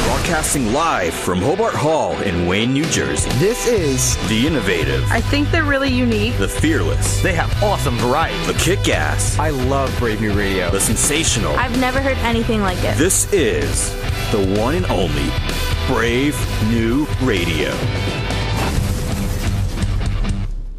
Broadcasting live from Hobart Hall in Wayne, New Jersey. This is The Innovative. I think they're really unique. The Fearless. They have awesome variety. The Kick-Ass. I love Brave New Radio. The Sensational. I've never heard anything like it. This is the one and only Brave New Radio.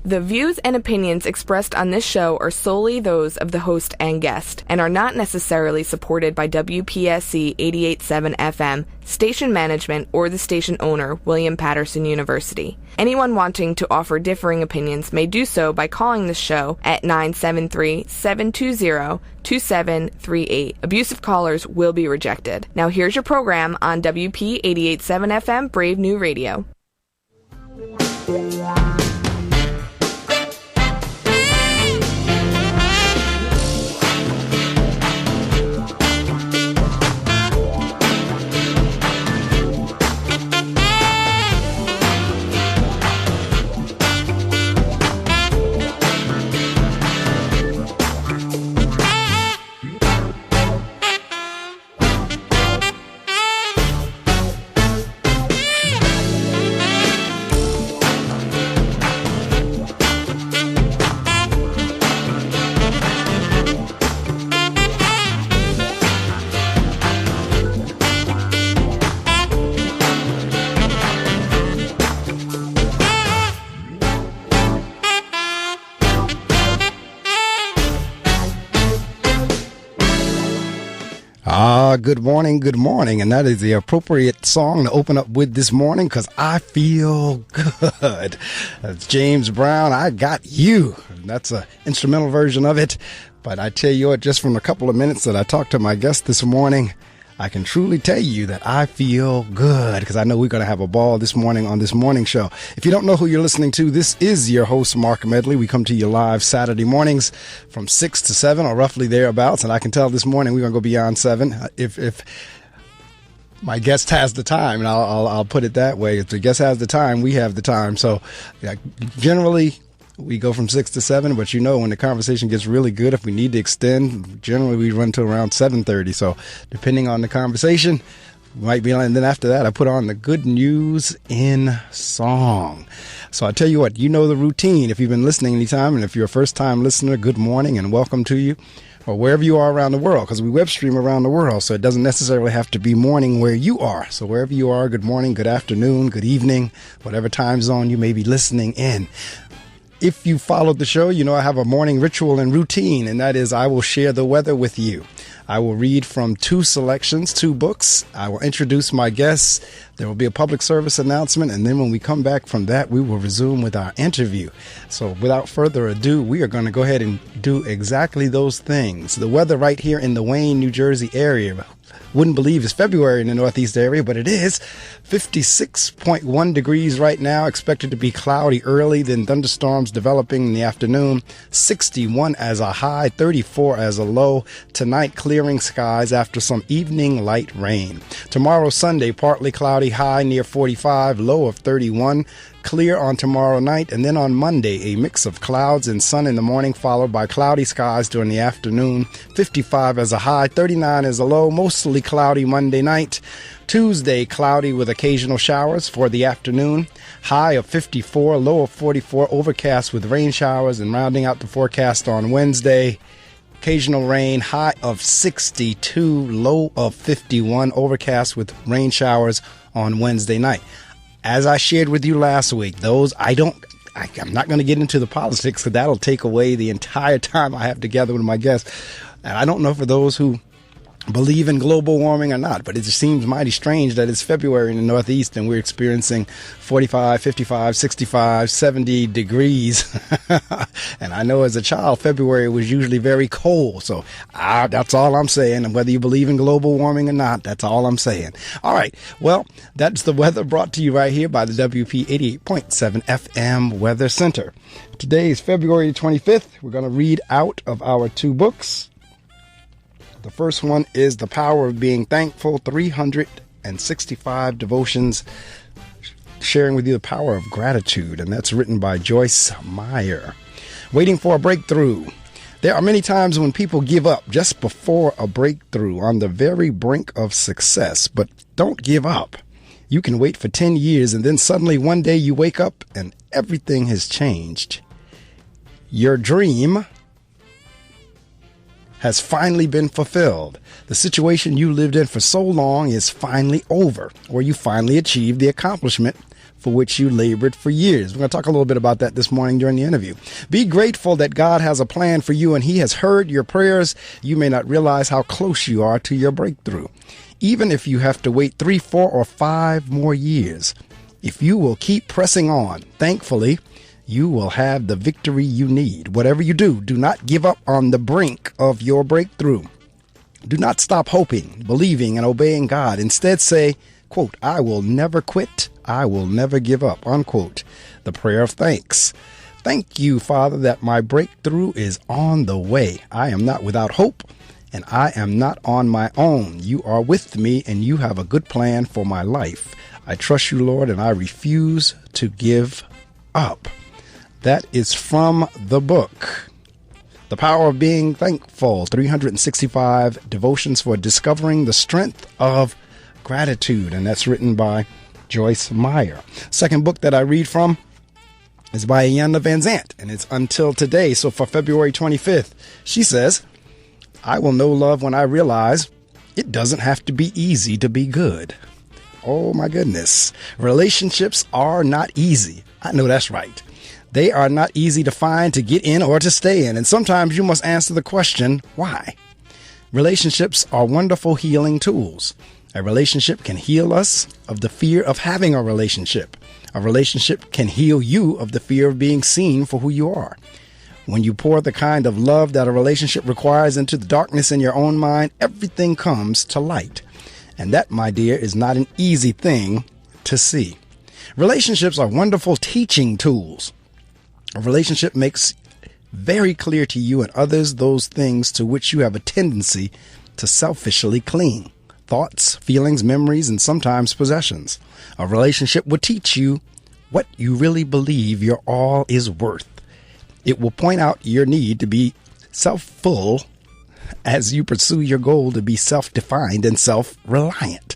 The views and opinions expressed on this show are solely those of the host and guest, and are not necessarily supported by WPSC 88.7 FM, station management, or the station owner, William Patterson University. Anyone wanting to offer differing opinions may do so by calling the show at 973-720-2738. Abusive callers will be rejected. Now here's your program on WP 88.7 FM, Brave New Radio. Good morning, and that is the appropriate song to open up with this morning, because I feel good. That's James Brown, I Got You. That's an instrumental version of it, but I tell you what, just from a couple of minutes that I talked to my guest this morning, I can truly tell you that I feel good, because I know we're going to have a ball this morning on this morning show. If you don't know who you're listening to, this is your host, Marc Medley. We come to you live Saturday mornings from 6 to 7, or roughly thereabouts. And I can tell this morning we're going to go beyond 7 if my guest has the time, and I'll put it that way. If the guest has the time, we have the time. So generally, we go from 6 to 7, but when the conversation gets really good, if we need to extend, generally we run to around 7:30. So depending on the conversation, might be on. And then after that, I put on the good news in song. So I tell you what, the routine. If you've been listening anytime, and if you're a first time listener, good morning and welcome to you, or wherever you are around the world, because we web stream around the world. So it doesn't necessarily have to be morning where you are. So wherever you are, good morning, good afternoon, good evening, whatever time zone you may be listening in. If you followed the show, I have a morning ritual and routine, and that is I will share the weather with you. I will read from 2 books. I will introduce my guests. There will be a public service announcement, and then when we come back from that, we will resume with our interview. So without further ado, we are going to go ahead and do exactly those things. The weather right here in the Wayne, New Jersey area. Wouldn't believe it's February in the Northeast area, but it is. 56.1 degrees right now, expected to be cloudy early, then thunderstorms developing in the afternoon. 61 as a high, 34 as a low. Tonight, clearing skies after some evening light rain. Tomorrow, Sunday, partly cloudy, high near 45, low of 31. Clear on tomorrow night, and then on Monday, a mix of clouds and sun in the morning, followed by cloudy skies during the afternoon. 55 as a high, 39 as a low, mostly cloudy Monday night. Tuesday, cloudy with occasional showers for the afternoon. High of 54, low of 44, overcast with rain showers, and rounding out the forecast on Wednesday, occasional rain, high of 62, low of 51, overcast with rain showers on Wednesday night. As I shared with you last week, I'm not going to get into the politics, because that'll take away the entire time I have together with my guests. And I don't know for those who believe in global warming or not, but it just seems mighty strange that it's February in the Northeast and we're experiencing 45, 55, 65, 70 degrees. And I know as a child, February was usually very cold. So that's all I'm saying. And whether you believe in global warming or not, that's all I'm saying. All right. Well, that's the weather brought to you right here by the WP 88.7 FM Weather Center. Today is February 25th. We're going to read out of our 2 books. The first one is The Power of Being Thankful, 365 devotions sharing with you the power of gratitude, and that's written by Joyce Meyer. Waiting for a Breakthrough. There are many times when people give up just before a breakthrough, on the very brink of success. But don't give up. You can wait for 10 years and then suddenly one day you wake up and everything has changed. Your dream has finally been fulfilled. The situation you lived in for so long is finally over, or you finally achieved the accomplishment for which you labored for years. We're going to talk a little bit about that this morning during the interview. Be grateful that God has a plan for you and He has heard your prayers. You may not realize how close you are to your breakthrough. Even if you have to wait 3, 4, or 5 more years, if you will keep pressing on, thankfully, you will have the victory you need. Whatever you do, do not give up on the brink of your breakthrough. Do not stop hoping, believing, and obeying God. Instead say, quote, I will never quit. I will never give up, unquote. The prayer of thanks. Thank you, Father, that my breakthrough is on the way. I am not without hope, and I am not on my own. You are with me, and you have a good plan for my life. I trust you, Lord, and I refuse to give up. That is from the book, The Power of Being Thankful, 365 Devotions for Discovering the Strength of Gratitude. And that's written by Joyce Meyer. Second book that I read from is by Iyanla Vanzant, and it's Until Today. So for February 25th, she says, I will know love when I realize it doesn't have to be easy to be good. Oh my goodness. Relationships are not easy. I know that's right. They are not easy to find, to get in, or to stay in. And sometimes you must answer the question, why? Relationships are wonderful healing tools. A relationship can heal us of the fear of having a relationship. A relationship can heal you of the fear of being seen for who you are. When you pour the kind of love that a relationship requires into the darkness in your own mind, everything comes to light. And that, my dear, is not an easy thing to see. Relationships are wonderful teaching tools. A relationship makes very clear to you and others those things to which you have a tendency to selfishly cling. Thoughts, feelings, memories, and sometimes possessions. A relationship will teach you what you really believe your all is worth. It will point out your need to be self-full as you pursue your goal to be self-defined and self-reliant.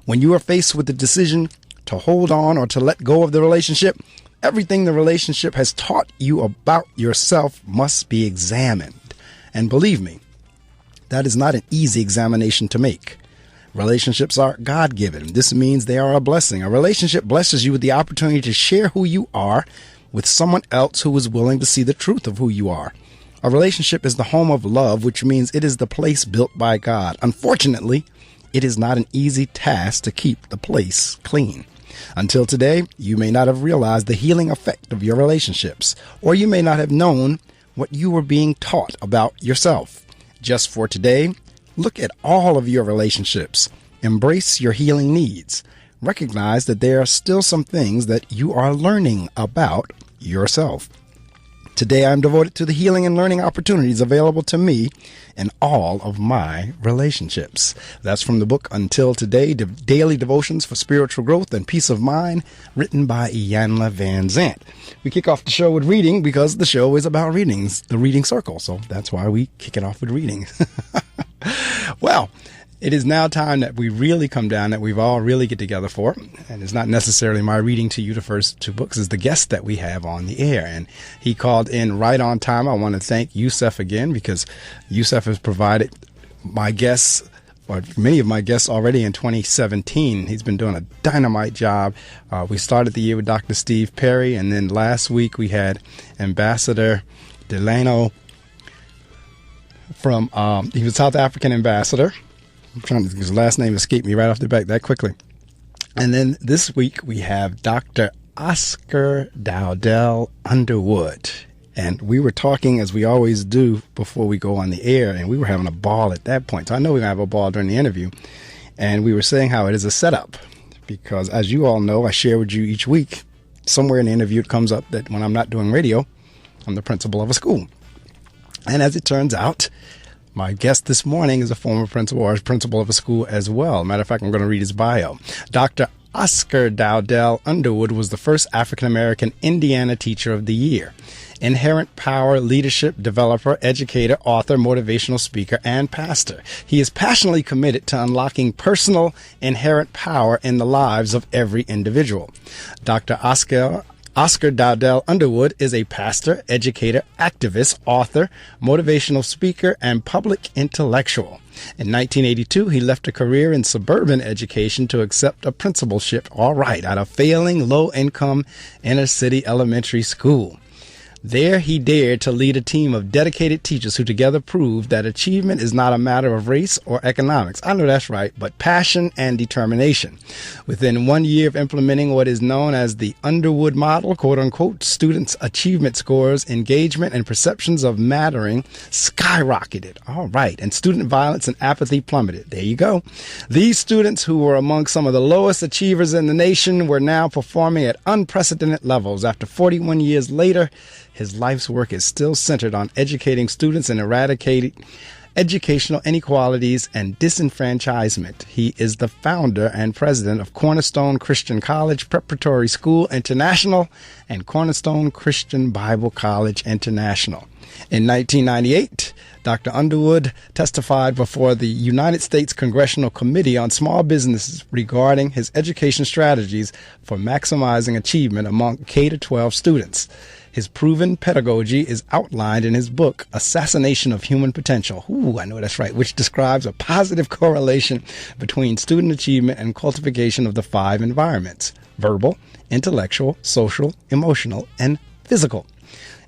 When you are faced with the decision to hold on or to let go of the relationship, everything the relationship has taught you about yourself must be examined. And believe me, that is not an easy examination to make. Relationships are God-given. This means they are a blessing. A relationship blesses you with the opportunity to share who you are with someone else who is willing to see the truth of who you are. A relationship is the home of love, which means it is the place built by God. Unfortunately, it is not an easy task to keep the place clean. Until today, you may not have realized the healing effect of your relationships, or you may not have known what you were being taught about yourself. Just for today, look at all of your relationships. Embrace your healing needs. Recognize that there are still some things that you are learning about yourself. Today, I'm devoted to the healing and learning opportunities available to me in all of my relationships. That's from the book Until Today, Daily Devotions for Spiritual Growth and Peace of Mind, written by Iyanla Vanzant. We kick off the show with reading because the show is about readings, the reading circle. So that's why we kick it off with reading. Well, it is now time that we really come down, that we've all really get together for. And it's not necessarily my reading to you the first 2 books. It's the guest that we have on the air. And he called in right on time. I want to thank Yusuf again, because Yusuf has provided my guests, or many of my guests already in 2017. He's been doing a dynamite job. We started the year with Dr. Steve Perry. And then last week we had Ambassador Delano from, he was South African ambassador. I'm trying to, his last name escaped me right off the bat that quickly. And then this week we have Dr. Oscar Dowdell-Underwood. And we were talking, as we always do before we go on the air, and we were having a ball at that point. So I know we're going to have a ball during the interview. And we were saying how it is a setup. Because as you all know, I share with you each week, somewhere in the interview it comes up that when I'm not doing radio, I'm the principal of a school. And as it turns out, my guest this morning is a former principal or principal of a school as well. Matter of fact, I'm going to read his bio. Dr. Oscar Dowdell-Underwood was the first African-American Indiana Teacher of the Year. Inherent power, leadership, developer, educator, author, motivational speaker, and pastor. He is passionately committed to unlocking personal inherent power in the lives of every individual. Dr. Oscar Dowdell-Underwood is a pastor, educator, activist, author, motivational speaker, and public intellectual. In 1982, he left a career in suburban education to accept a principalship, at a failing low-income inner-city elementary school. There, he dared to lead a team of dedicated teachers who together proved that achievement is not a matter of race or economics. I know that's right, but passion and determination. Within 1 year of implementing what is known as the Underwood Model, quote unquote, students' achievement scores, engagement, and perceptions of mattering skyrocketed. And student violence and apathy plummeted. There you go. These students, who were among some of the lowest achievers in the nation, were now performing at unprecedented levels. After 41 years later, his life's work is still centered on educating students and eradicating educational inequalities and disenfranchisement. He is the founder and president of Cornerstone Christian College, Preparatory School International, and Cornerstone Christian Bible College International. In 1998, Dr. Underwood testified before the United States Congressional Committee on Small Businesses regarding his education strategies for maximizing achievement among K-12 students. His proven pedagogy is outlined in his book, Assassination of Human Potential. I know that's right, which describes a positive correlation between student achievement and cultivation of the 5 environments: verbal, intellectual, social, emotional, and physical.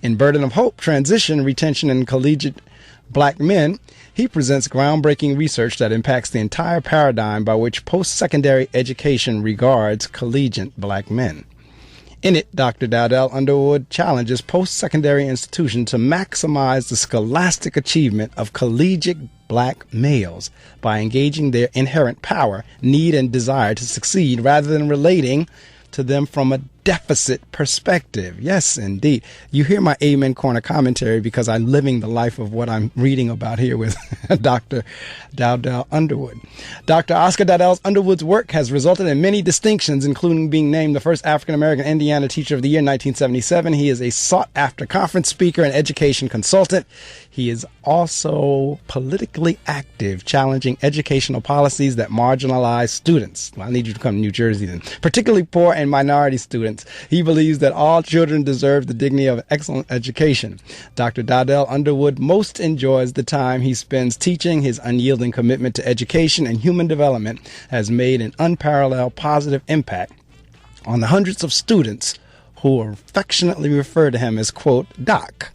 In Burden of Hope, Transition, Retention, and Collegiate Black Men, he presents groundbreaking research that impacts the entire paradigm by which post-secondary education regards collegiate black men. In it, Dr. Dowdell-Underwood challenges post-secondary institutions to maximize the scholastic achievement of collegiate black males by engaging their inherent power, need, and desire to succeed rather than relating to them from a deficit perspective. Yes, indeed. You hear my Amen Corner commentary because I'm living the life of what I'm reading about here with Dr. Dowdell-Underwood. Dr. Oscar Dowdell-Underwood's work has resulted in many distinctions, including being named the first African-American Indiana Teacher of the Year in 1977. He is a sought-after conference speaker and education consultant. He is also politically active, challenging educational policies that marginalize students. Well, I need you to come to New Jersey then. Particularly poor and minority students. He believes that all children deserve the dignity of excellent education. Dr. Dowdell-Underwood most enjoys the time he spends teaching. His unyielding commitment to education and human development has made an unparalleled positive impact on the hundreds of students who affectionately refer to him as, quote, Doc,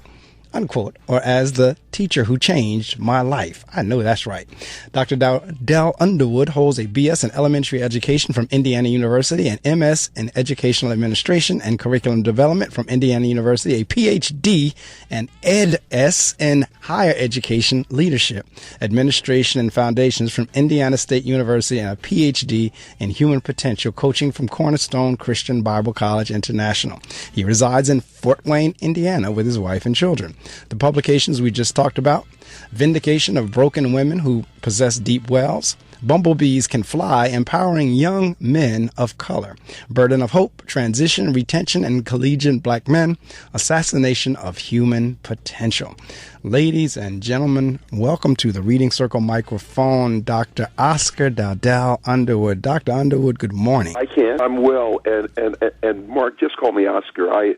unquote, or as the teacher who changed my life. I know that's right. Dr. Dowdell-Underwood holds a BS in elementary education from Indiana University, an MS in educational administration and curriculum development from Indiana University, a PhD and Ed.S. in higher education leadership, administration, and foundations from Indiana State University, and a PhD in human potential coaching from Cornerstone Christian Bible College International. He resides in Fort Wayne, Indiana, with his wife and children. The publications we just talked about: Vindication of Broken Women Who Possess Deep Wells, Bumblebees Can Fly, Empowering Young Men of Color, Burden of Hope, Transition, Retention, and Collegiate Black Men, Assassination of Human Potential. Ladies and gentlemen, welcome to the Reading Circle microphone, Dr. Oscar Dowdell-Underwood. Dr. Underwood, good morning. I can. I'm well, and Mark, just call me Oscar. I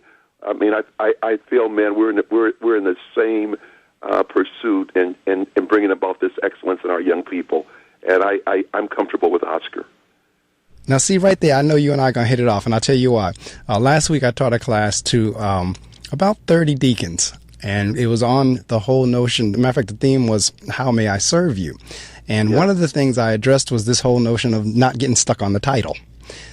feel, man, we're in the same pursuit and bringing about this excellence in our young people, and I'm comfortable with Oscar. Now, see, right there, I know you and I are going to hit it off, and I'll tell you why. Last week, I taught a class to about 30 deacons, and it was on the whole notion. As a matter of fact, the theme was, how may I serve you? And one of the things I addressed was this whole notion of not getting stuck on the title.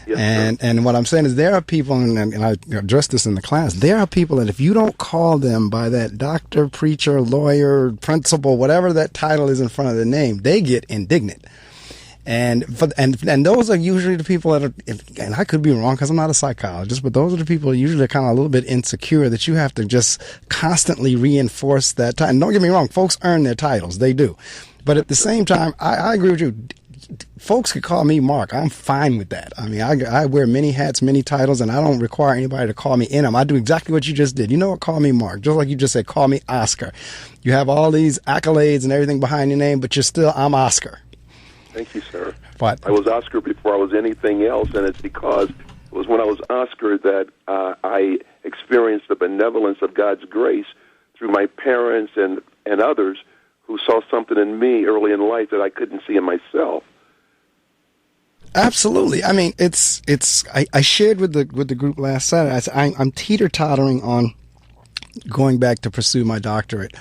Yes, and what I'm saying is there are people, and I addressed this in the class, there are people that if you don't call them by that doctor, preacher, lawyer, principal, whatever that title is in front of the name, they get indignant. And those are usually the people that are, and I could be wrong because I'm not a psychologist, but those are the people usually kind of a little bit insecure that you have to just constantly reinforce that title. And don't get me wrong, folks earn their titles. They do. But at the same time, I agree with you. folks could call me Mark. I'm fine with that. I mean, I wear many hats, many titles, and I don't require anybody to call me in them. I do exactly what you just did. You know what? Call me Mark. Just like you just said, call me Oscar. You have all these accolades and everything behind your name, but I'm Oscar. Thank you, sir. But I was Oscar before I was anything else, and it's because it was when I was Oscar that I experienced the benevolence of God's grace through my parents and others who saw something in me early in life that I couldn't see in myself. Absolutely. I mean, I shared with the group last Saturday. I said, I'm teeter-tottering on going back to pursue my doctorate.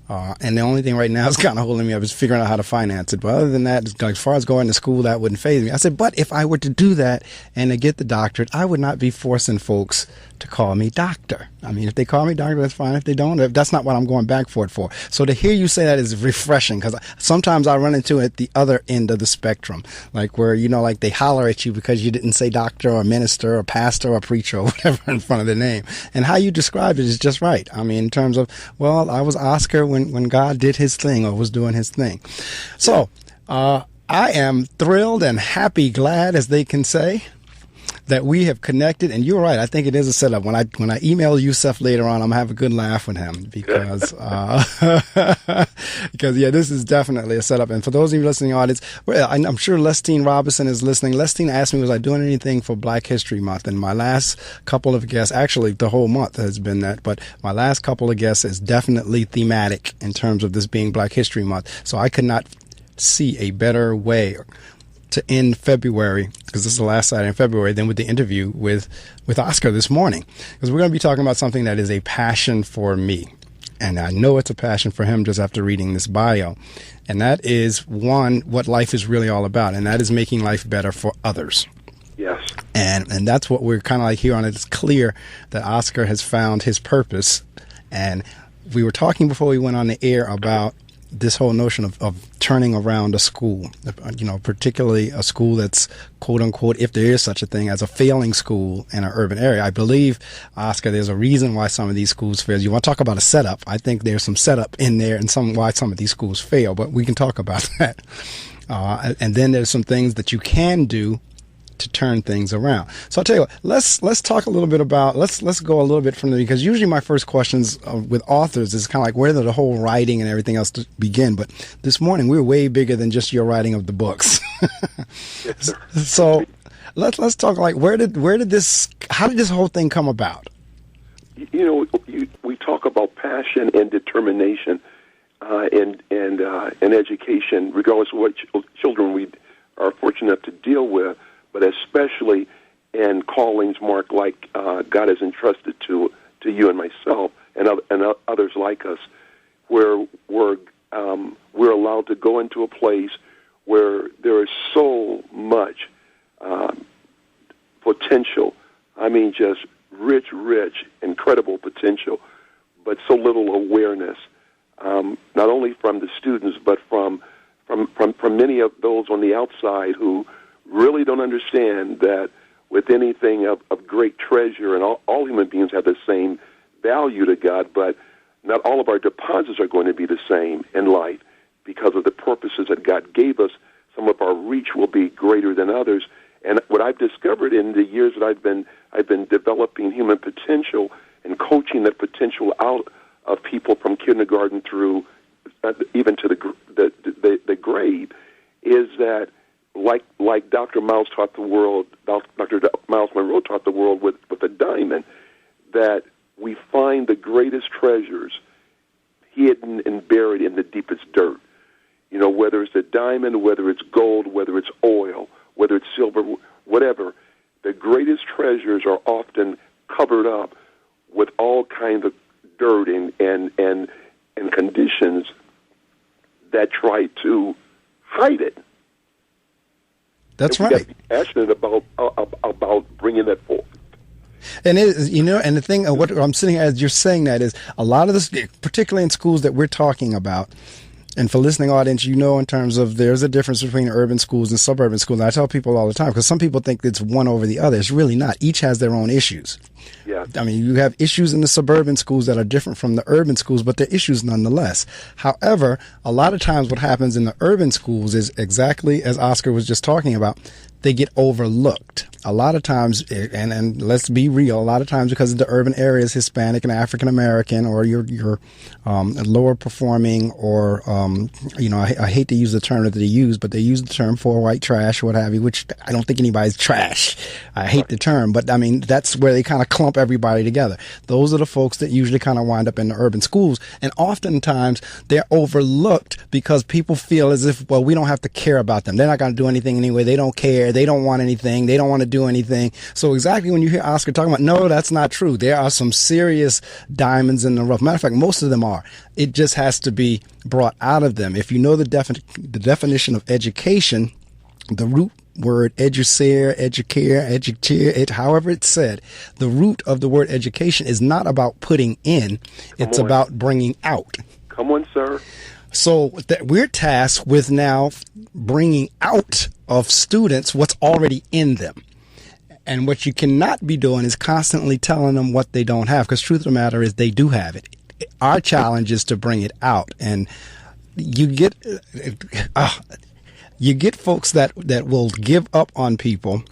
And the only thing right now is kind of holding me up is figuring out how to finance it. But other than that, as far as going to school, that wouldn't faze me. I said, but if I were to do that and to get the doctorate, I would not be forcing folks to call me doctor. I mean, if they call me doctor, that's fine. If they don't, that's not what I'm going back for it for. So to hear you say that is refreshing, because sometimes I run into it at the other end of the spectrum, like where, like they holler at you because you didn't say doctor or minister or pastor or preacher or whatever in front of the name. And how you describe it is just right. I mean, in terms of, well, I was Oscar when God did his thing or was doing his thing. So I am thrilled and happy, glad, as they can say, that we have connected. And you're right. I think it is a setup. When I email Yusuf later on, I'm going to have a good laugh with him because this is definitely a setup. And for those of you listening audience, well, I'm sure Lestine Robinson is listening. Lestine asked me, was I doing anything for Black History Month? And my last couple of guests, actually the whole month has been that, but my last couple of guests is definitely thematic in terms of this being Black History Month. So I could not see a better way to end February, because this is the last Saturday in February, than with the interview with Oscar this morning. Because we're going to be talking about something that is a passion for me. And I know it's a passion for him just after reading this bio. And that is, one, what life is really all about. And that is making life better for others. Yes. And that's what we're kind of like here on it. It's clear that Oscar has found his purpose. And we were talking before we went on the air about this whole notion of turning around a school, particularly a school that's, quote unquote, if there is such a thing as a failing school in an urban area. I believe, Oscar, there's a reason why some of these schools fail. You want to talk about a setup? I think there's some setup in there and why some of these schools fail, but we can talk about that. And then there's some things that you can do to turn things around. So I'll tell you what, let's talk a little bit about, let's go a little bit from there, because usually my first questions with authors is kind of like where did the whole writing and everything else to begin. But this morning we're way bigger than just your writing of the books. Yes, sir. So let's talk like how did this whole thing come about? We talk about passion and determination and education, regardless of what children we are fortunate enough to deal with, but especially in callings, Mark, like God has entrusted to you and myself and others like us, where we're allowed to go into a place where there is so much potential. I mean, just rich, incredible potential, but so little awareness, not only from the students, but from many of those on the outside who really don't understand that with anything of great treasure, and all human beings have the same value to God, but not all of our deposits are going to be the same in life because of the purposes that God gave us. Some of our reach will be greater than others. And what I've discovered in the years that I've been developing human potential and coaching that potential out of people from kindergarten through even to the grade, is that like Dr. Miles taught the world, Dr. Miles Monroe taught the world with a diamond, that we find the greatest treasures hidden and buried in the deepest dirt. Whether it's a diamond, whether it's gold, whether it's oil, whether it's silver, whatever, the greatest treasures are often covered up with all kinds of dirt and conditions that try to hide it. That's and right. We got to be passionate about bringing that forth. And it is, and the thing, what I'm sitting as you're saying that is a lot of this, particularly in schools that we're talking about, And for listening audience, you know, in terms of there's a difference between urban schools and suburban schools. And I tell people all the time, because some people think it's one over the other. It's really not. Each has their own issues. Yeah. I mean, you have issues in the suburban schools that are different from the urban schools, but they're issues nonetheless. However, a lot of times what happens in the urban schools is exactly as Oscar was just talking about. They get overlooked. A lot of times, and let's be real, a lot of times because the urban area is Hispanic and African American, or you're lower performing, or I hate to use the term that they use, but they use the term for white trash or what have you, which I don't think anybody's trash. I hate the term, but I mean that's where they kind of clump everybody together. Those are the folks that usually kind of wind up in the urban schools, and oftentimes they're overlooked because people feel as if, well, we don't have to care about them. They're not going to do anything anyway. They don't care. They don't want anything. They don't want to do anything. So exactly when you hear Oscar talking about, no, that's not true. There are some serious diamonds in the rough. Matter of fact, most of them are. It just has to be brought out of them. If you know the definition of education, the root word educare, however it's said, the root of the word education is not about putting in. It's about bringing out. Come on, sir. So we're tasked with now bringing out of students what's already in them. And what you cannot be doing is constantly telling them what they don't have, because truth of the matter is they do have it. Our challenge is to bring it out. And you get folks that will give up on people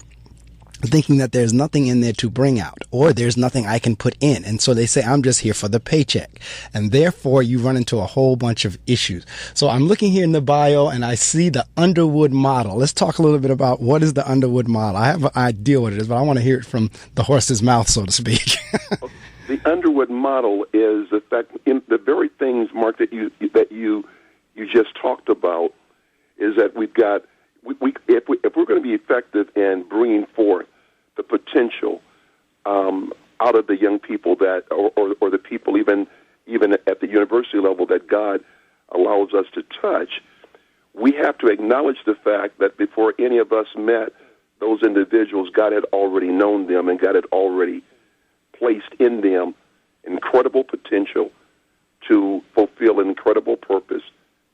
thinking that there's nothing in there to bring out, or there's nothing I can put in. And so they say, I'm just here for the paycheck. And therefore you run into a whole bunch of issues. So I'm looking here in the bio and I see the Underwood Model. Let's talk a little bit about what is the Underwood Model. I have an idea what it is, but I want to hear it from the horse's mouth, so to speak. The Underwood Model is the fact, in the very things, Mark, that you just talked about, is that we've got, if we're going to be effective in bringing forth the potential out of the young people that, or the people even at the university level that God allows us to touch, we have to acknowledge the fact that before any of us met those individuals, God had already known them, and God had already placed in them incredible potential to fulfill an incredible purpose,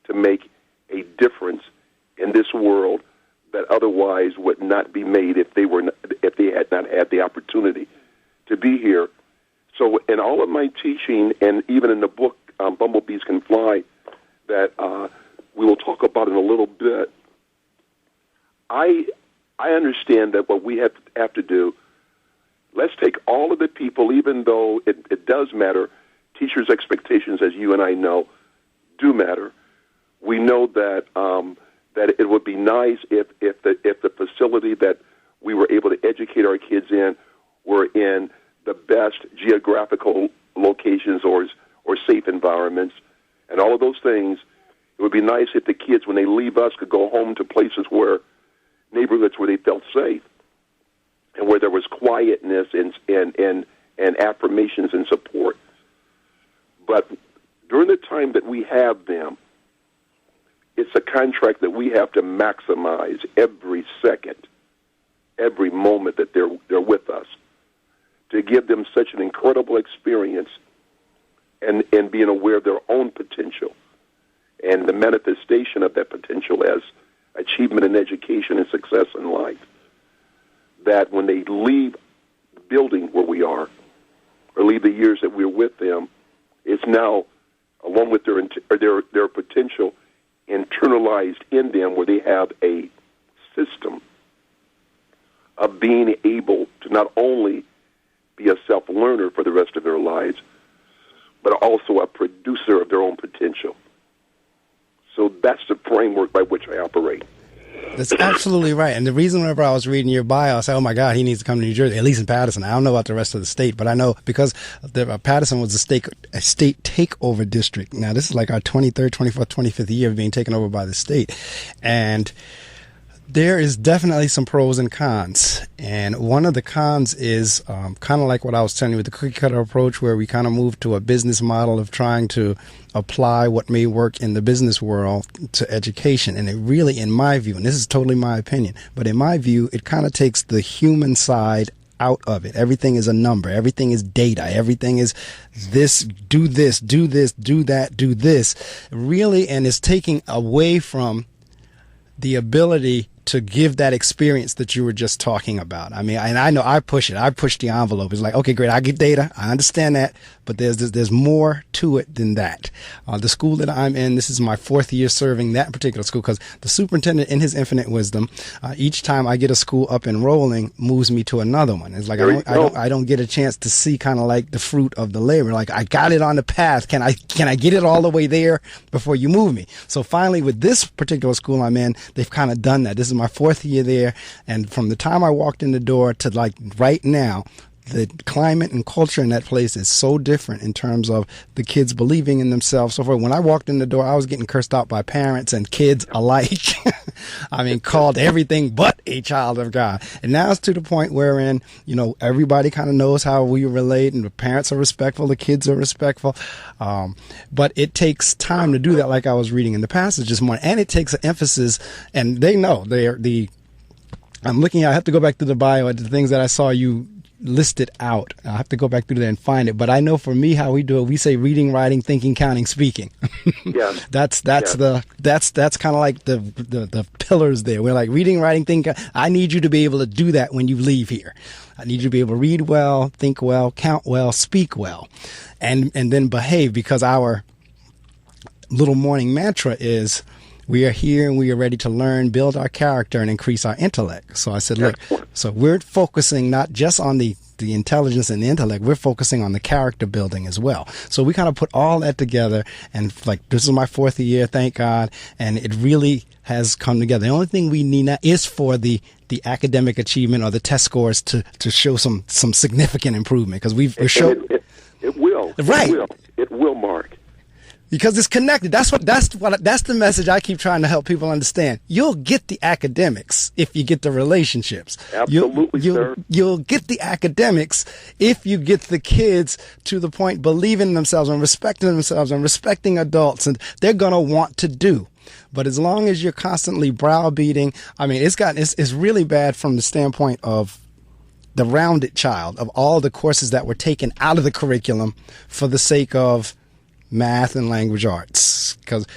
to make a difference in this world that otherwise would not be made if they had not had the opportunity to be here. So in all of my teaching, and even in the book Bumblebees Can Fly, that we will talk about in a little bit, I understand that what we have to do, let's take all of the people, even though it does matter, teachers' expectations, as you and I know, do matter. We know that that it would be nice if the facility that we were able to educate our kids in were in the best geographical locations or safe environments, and all of those things. It would be nice if the kids, when they leave us, could go home to places neighborhoods where they felt safe, and where there was quietness and affirmations and support. But during the time that we have them, it's a contract that we have to maximize every second, every moment that they're with us, to give them such an incredible experience and being aware of their own potential and the manifestation of that potential as achievement in education and success in life. That when they leave the building where we are, or leave the years that we're with them, it's now, along with their potential, internalized in them, where they have a system of being able to not only be a self-learner for the rest of their lives, but also a producer of their own potential. So that's the framework by which I operate. That's absolutely right. And the reason whenever I was reading your bio, I said, oh my God, he needs to come to New Jersey, at least in Paterson. I don't know about the rest of the state, but I know because Paterson was a state takeover district. Now, this is like our 23rd, 24th, 25th year of being taken over by the state. And there is definitely some pros and cons. And one of the cons is kind of like what I was telling you with the cookie cutter approach, where we kind of moved to a business model of trying to apply what may work in the business world to education. And it really, in my view, and this is totally my opinion, but in my view, it kind of takes the human side out of it. Everything is a number. Everything is data. Everything is this, do that, do this. Really, and it's taking away from the ability to give that experience that you were just talking about. I mean, and I know I push it. I push the envelope. It's like, okay, great. I get data. I understand that, but there's more to it than that. The school that I'm in, this is my 4th year serving that particular school, because the superintendent, in his infinite wisdom, each time I get a school up and rolling, moves me to another one. It's like I don't get a chance to see kind of like the fruit of the labor. Like, I got it on the path. Can I get it all the way there before you move me? So finally, with this particular school I'm in, they've kind of done that. This is my 4th year there, and from the time I walked in the door to like right now, the climate and culture in that place is so different in terms of the kids believing in themselves. So when I walked in the door, I was getting cursed out by parents and kids alike. I mean, called everything but a child of God. And now it's to the point wherein, you know, everybody kind of knows how we relate, and the parents are respectful, the kids are respectful. But it takes time to do that, like I was reading in the passage this morning. And it takes an emphasis, and they know I'm looking at, I have to go back to the bio at the things that I saw you listed out. I have to go back through there and find it. But I know for me how we do it, we say reading, writing, thinking, counting, speaking. Yeah. That's kind of like the pillars there. We're like reading, writing, thinking. I need you to be able to do that when you leave here. I need you to be able to read well, think well, count well, speak well, and then behave, because our little morning mantra is, we are here and we are ready to learn, build our character, and increase our intellect. So I said, look, so we're focusing not just on the intelligence and the intellect, we're focusing on the character building as well. So we kind of put all that together, and like, this is my 4th year, thank God, and it really has come together. The only thing we need now is for the academic achievement or the test scores to show some significant improvement, because we're showing it will. Right. It will, Mark. Because it's connected. That's the message I keep trying to help people understand. You'll get the academics if you get the relationships. Absolutely, sir. You'll get the academics if you get the kids to the point believing in themselves and respecting themselves and respecting adults, and they're going to want to do. But as long as you're constantly browbeating, I mean, it's really bad from the standpoint of the rounded child, of all the courses that were taken out of the curriculum for the sake of math and language arts. Because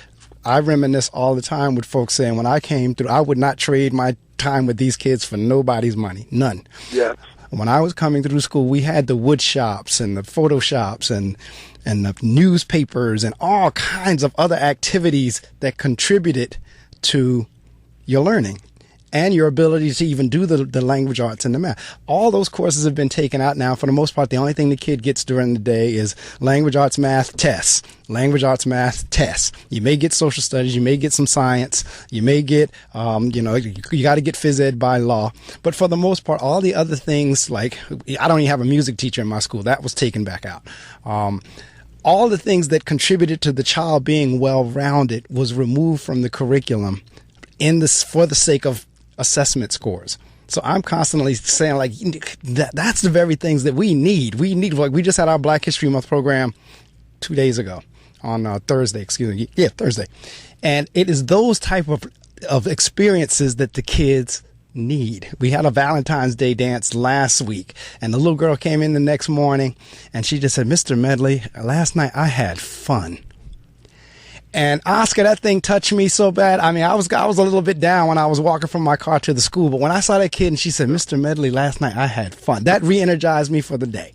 I reminisce all the time with folks saying, when I came through, I would not trade my time with these kids for nobody's money. None. Yes. When I was coming through school, we had the wood shops and the photo shops and the newspapers and all kinds of other activities that contributed to your learning and your ability to even do the language arts and the math. All those courses have been taken out now. For the most part, the only thing the kid gets during the day is language arts, math, tests. Language arts, math, tests. You may get social studies. You may get some science. You may get, you got to get phys ed by law. But for the most part, all the other things, like, I don't even have a music teacher in my school. That was taken back out. All the things that contributed to the child being well-rounded was removed from the curriculum for the sake of assessment scores. So I'm constantly saying, like, that's the very things that we need. Like, we just had our Black History Month program 2 days ago on Thursday. Thursday. And it is those type of experiences that the kids need. We had a Valentine's Day dance last week, and the little girl came in the next morning and she just said, "Mr. Medley, last night I had fun." And Oscar, that thing touched me so bad. I mean, I was a little bit down when I was walking from my car to the school, but when I saw that kid and she said, "Mr. Medley, last night I had fun," that re-energized me for the day.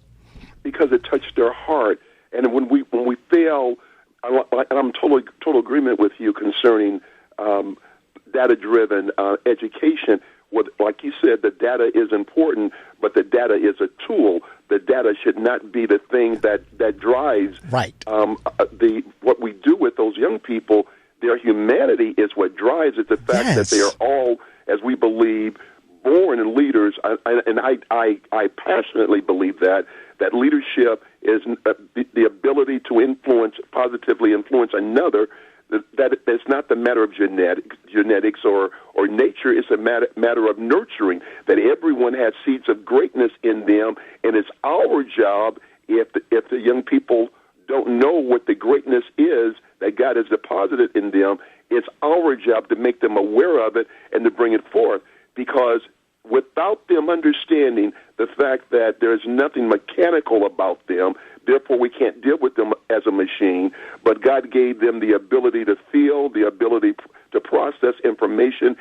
Because it touched their heart. And when we fail, and I'm total agreement with you concerning data-driven education. Like you said, the data is important, but the data is a tool. The data should not be the thing that drives right. What we do with those young people. Their humanity is what drives it. The fact that they are all, as we believe, born leaders, and I passionately believe that leadership is the ability to positively influence another. That it's not the matter of genetics or nature. It's a matter of nurturing. That everyone has seeds of greatness in them, and it's our job, if the young people don't know what the greatness is that God has deposited in them, it's our job to make them aware of it and to bring it forth. Because without them understanding the fact that there's nothing mechanical about them, therefore we can't deal with them as a machine, but God gave them the ability to feel, the ability to process information.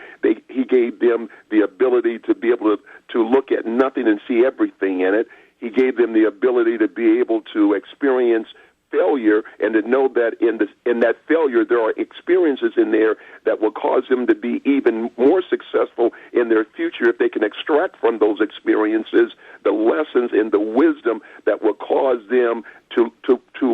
He gave them the ability to be able to look at nothing and see everything in it. He gave them the ability to be able to experience failure and to know that in that failure there are experiences in there that will cause them to be even more successful in their future if they can extract from those experiences the lessons and the wisdom that will cause them to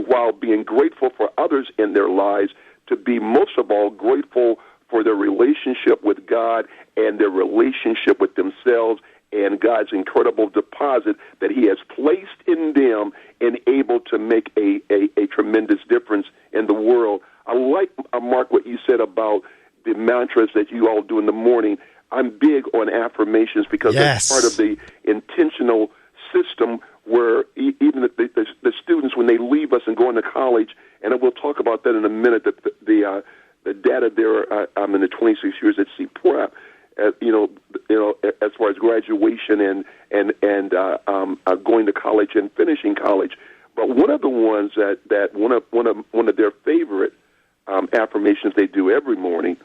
while being grateful for others in their lives, to be most of all grateful for their relationship with God and their relationship with themselves and God's incredible deposit that He has placed in them and able to make a tremendous difference in the world. I like, Mark, what you said about the mantras that you all do in the morning. I'm big on affirmations because Yes. that's part of the intentional system where even the students, when they leave us and go into college, and we'll talk about that in a minute, the data there, I'm in the 26 years at C-Prep, as far as graduation and going to college and finishing college. But one of the ones that one of their favorite affirmations they do every morning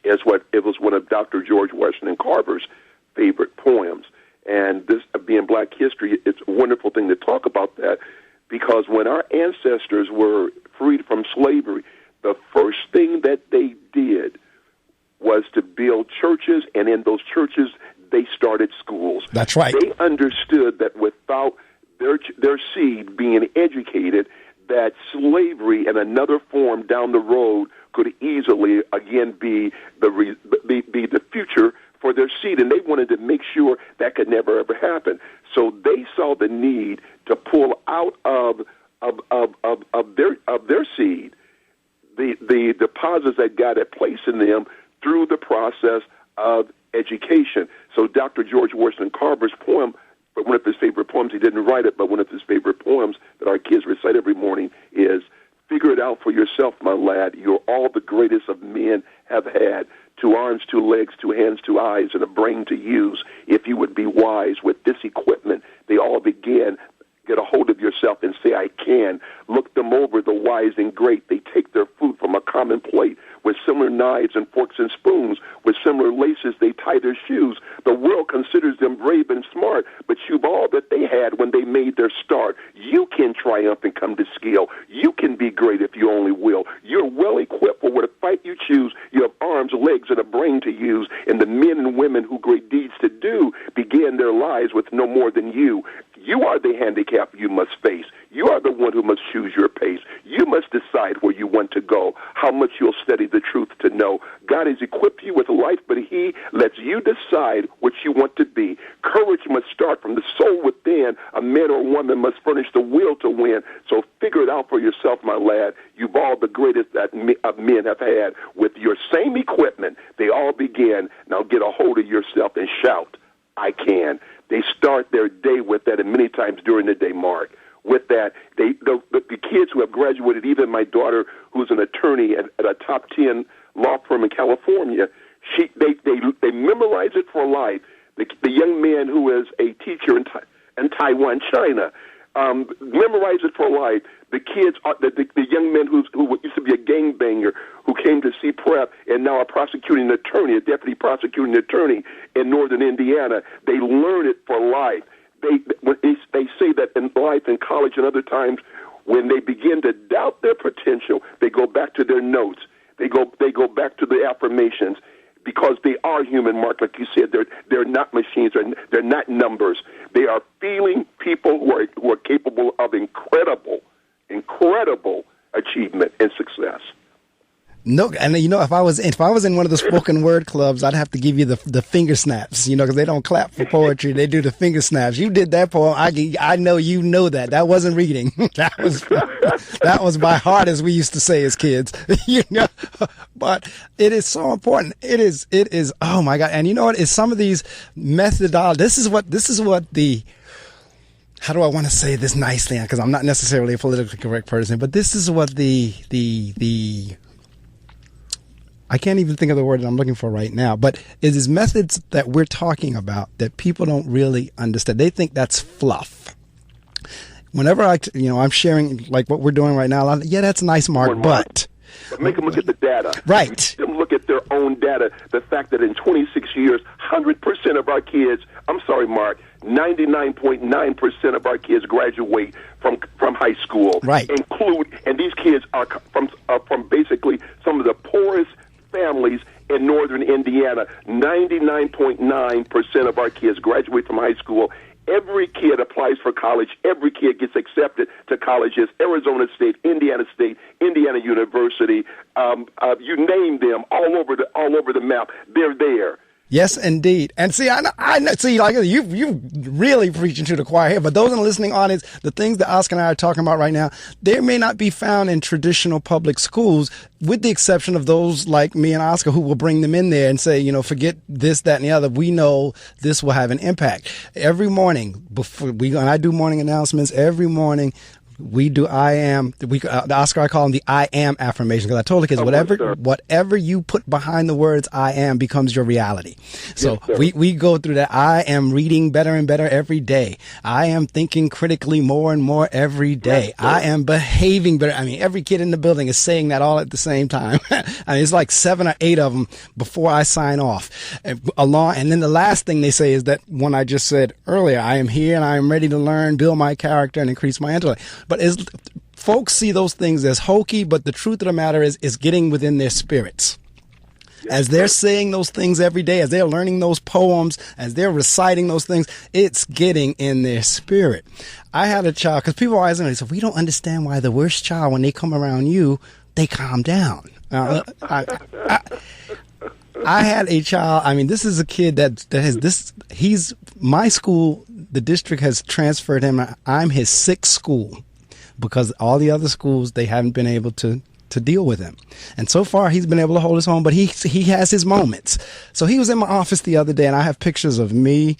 is it was one of Dr. George Washington Carver's favorite poems. And this being Black history, it's a wonderful thing to talk about that, because when our ancestors were freed from slavery, the first thing that they did was to build churches, and in those churches, they started schools. That's right. They understood that without their seed being educated, that slavery in another form down the road could easily, again, be the future for their seed, and they wanted to make sure that could never, ever happen. So they saw the need to pull out of their seed the deposits that God had placed in them through the process of education. So Dr. George Washington Carver's poem, one of his favorite poems, he didn't write it, but one of his favorite poems that our kids recite every morning is, "Figure it out for yourself, my lad. You're all the greatest of men have had. 2 arms, 2 legs, 2 hands, 2 eyes, and a brain to use. If you would be wise with this equipment, they all begin. Get a hold of yourself and say, I can. Look them over, the wise and great. They take their food from a common plate with similar knives and forks and spoons. With similar laces, they tie their shoes. The world considers them brave and smart, but you've all that they had when they made their start. You can triumph and come to scale. You can be great if you only will. You're well equipped for whatever fight you choose. You have arms, legs, and a brain to use. And the men and women who great deeds to do began their lives with no more than you. You are the handicap you must face. You are the one who must choose your pace. You must decide where you want to go, how much you'll study the truth to know. God has equipped you with life, but He lets you decide what you want to be. Courage must start from the soul within. A man or woman must furnish the will to win. So figure it out for yourself, my lad. You've all the greatest that men have had. With your same equipment, they all began. Now get a hold of yourself and shout, I can. They start their day with that, and many times during the day, Mark, with that, the kids who have graduated, even my daughter, who's an attorney at a top 10 law firm in California, they memorize it for life. The young man who is a teacher in Taiwan, China, memorize it for life. The kids, the young men who used to be a gangbanger, who came to C-Prep and now a prosecuting attorney, a deputy prosecuting attorney in northern Indiana, they learn it for life. They say that in life, in college, and other times, when they begin to doubt their potential, they go back to their notes. They go back to the affirmations, because they are human, Mark, like you said. They're not machines. They're not numbers. They are feeling people who are capable of incredible achievement and success. No, and if I was in one of the spoken word clubs, I'd have to give you the finger snaps, because they don't clap for poetry; they do the finger snaps. You did that poem. I know you know that. That wasn't reading. That was by heart, as we used to say as kids. But it is so important. It is. Oh my God! And you know what? It's some of these methodologies. This is what the. How do I want to say this nicely? Because I'm not necessarily a politically correct person, but this is what the I can't even think of the word that I'm looking for right now, but it is methods that we're talking about that people don't really understand. They think that's fluff. Whenever I'm sharing like what we're doing right now, that's nice, Mark, but make them look at the data. Right. Make them look at their own data. The fact that in 26 years, 100% of our kids, I'm sorry, Mark, 99.9% of our kids graduate from high school. Right. And these kids are from basically some of the poorest families in northern Indiana. 99.9% of our kids graduate from high school. Every kid applies for college. Every kid gets accepted to colleges. Arizona State, Indiana University. You name them all over the map. They're there. Yes, indeed. And see, I see, like you really preaching to the choir here. But those in the listening audience, the things that Oscar and I are talking about right now, they may not be found in traditional public schools, with the exception of those like me and Oscar who will bring them in there and say, forget this, that, and the other. We know this will have an impact. Every morning, and I do morning announcements every morning. We do Oscar, I call them the I am affirmation, because I told the kids, whatever you put behind the words I am becomes your reality. So yes, we go through that. I am reading better and better every day. I am thinking critically more and more every day. Yes, I am behaving better. I mean, every kid in the building is saying that all at the same time. I mean, it's like 7 or 8 of them before I sign off. And then the last thing they say is that one I just said earlier, I am here and I am ready to learn, build my character, and increase my intellect. But folks see those things as hokey, but the truth of the matter is getting within their spirits. As they're saying those things every day, as they're learning those poems, as they're reciting those things, it's getting in their spirit. I had a child, because people always say, we don't understand why the worst child, when they come around you, they calm down. I had a child. I mean, this is a kid that has this. He's my school. The district has transferred him. I'm his 6th school, because all the other schools, they haven't been able to deal with him. And so far, he's been able to hold his own, but he has his moments. So he was in my office the other day, and I have pictures of me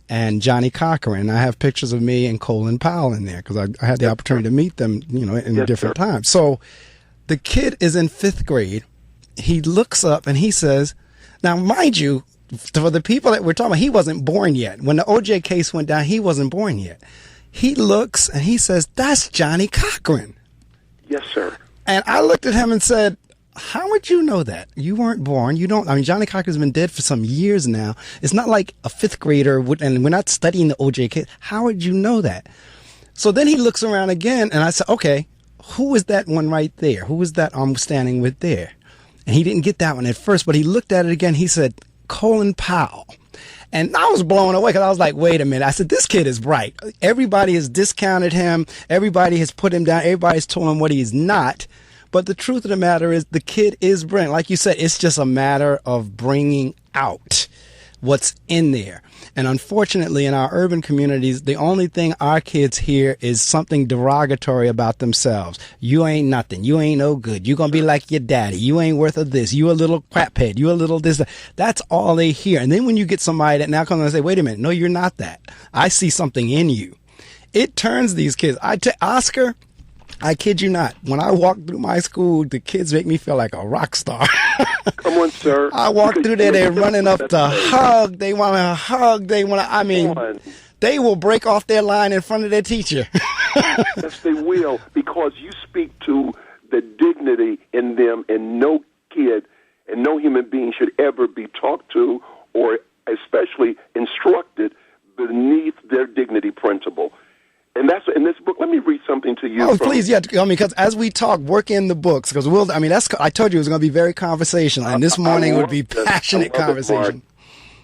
and Johnny Cochran. I have pictures of me and Colin Powell in there, because I had the opportunity to meet them, in different times. So the kid is in 5th grade. He looks up and he says, now, mind you, for the people that we're talking about, he wasn't born yet. When the OJ case went down, he wasn't born yet. He looks and he says, that's Johnny Cochran. Yes, sir. And I looked at him and said, how would you know that? You weren't born. You don't. I mean, Johnny Cochran's been dead for some years now. It's not like a 5th grader would, and we're not studying the OJ case. How would you know that? So then he looks around again and I said, okay, who is that one right there? Who is that I'm standing with there? And he didn't get that one at first, but he looked at it again. He said, Colin Powell. And I was blown away, because I was like, wait a minute. I said, this kid is bright. Everybody has discounted him. Everybody has put him down. Everybody's told him what he's not. But the truth of the matter is the kid is brilliant. Like you said, it's just a matter of bringing out what's in there. And unfortunately, in our urban communities, the only thing our kids hear is something derogatory about themselves. You ain't nothing. You ain't no good. You gonna be like your daddy. You ain't worth of this. You a little craphead. You a little this. That's all they hear. And then when you get somebody that now comes and say, wait a minute, no, you're not that. I see something in you. It turns these kids. Oscar, I kid you not. When I walk through my school, the kids make me feel like a rock star. Come on, sir. I walk through there, they're running up to hug. They want to hug. They will break off their line in front of their teacher. Yes, they will, because you speak to the dignity in them, and no kid and no human being should ever be talked to or especially instructed beneath their dignity principle. And that's in this book. Let me read something to you. Oh, please, yeah. Because as we talk, work in the books. Because I told you it was going to be very conversational, and this morning would be passionate conversation.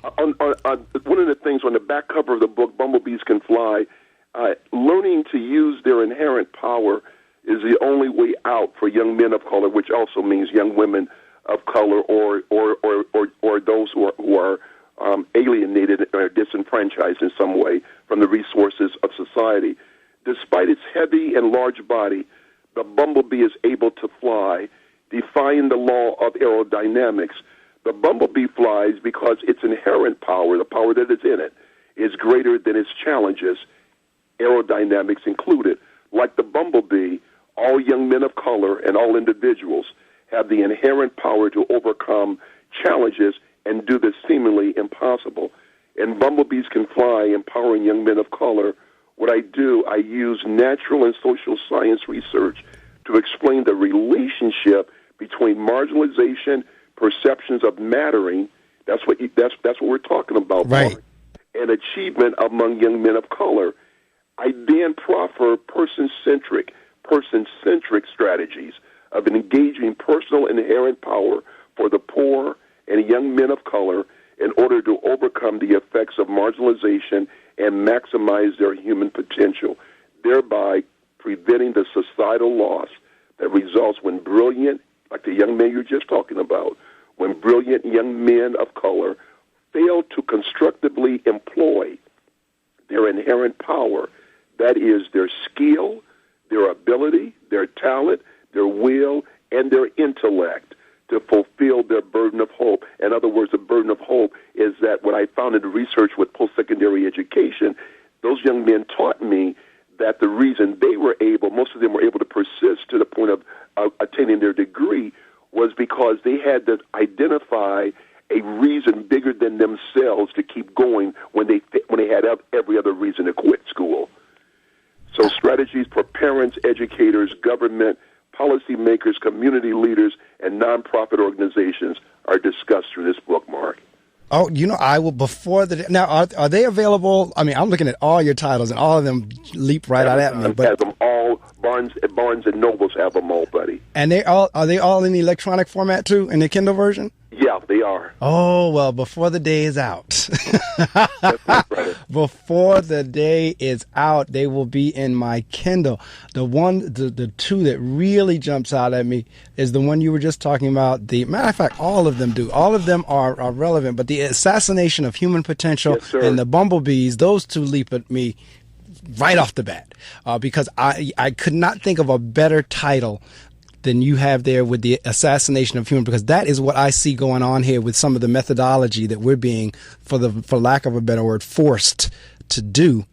One of the things on the back cover of the book, Bumblebees Can Fly, learning to use their inherent power is the only way out for young men of color, which also means young women of color, or those who are alienated or disenfranchised in some way from the resources of society. Despite its heavy and large body, the bumblebee is able to fly, defying the law of aerodynamics. The bumblebee flies because its inherent power, the power that is in it, is greater than its challenges, aerodynamics included. Like the bumblebee, all young men of color and all individuals have the inherent power to overcome challenges and do the seemingly impossible. And Bumblebees Can Fly, empowering young men of color, what I do, I use natural and social science research to explain the relationship between marginalization, perceptions of mattering, that's what we're talking about, right, Mark, and achievement among young men of color. I then proffer person-centric strategies of engaging personal inherent power for the poor and young men of color in order to overcome the effects of marginalization and maximize their human potential, thereby preventing the societal loss that results when brilliant, like the young man you're just talking about, when brilliant young men of color fail to constructively employ their inherent power, that is their skill, their ability, their talent, their will, and their intellect to fulfill their burden of hope. In other words, the burden of hope is that what I found in the research with post-secondary education, those young men taught me that the reason they were able, most of them were able to persist to the point of attaining their degree was because they had to identify a reason bigger than themselves to keep going when they had every other reason to quit school. So strategies for parents, educators, government, policymakers, community leaders, and nonprofit organizations are discussed through this book, Mark. Oh, I will now. Are they available? I mean, I'm looking at all your titles, and all of them leap right out at me. But have them all. Barnes and Nobles have them all, buddy. And are they all in the electronic format too, in the Kindle version? Yeah, they are. Oh, well, before the day is out. That's right, brother. Before the day is out, they will be in my Kindle. The two that really jumps out at me is the one you were just talking about. The matter of fact, all of them do. All of them are relevant, but the Assassination of Human Potential, yes, sir, and the Bumblebees, those two leap at me right off the bat, because I could not think of a better title than you have there with the Assassination of Human, because that is what I see going on here with some of the methodology that we're being, for lack of a better word, forced to do.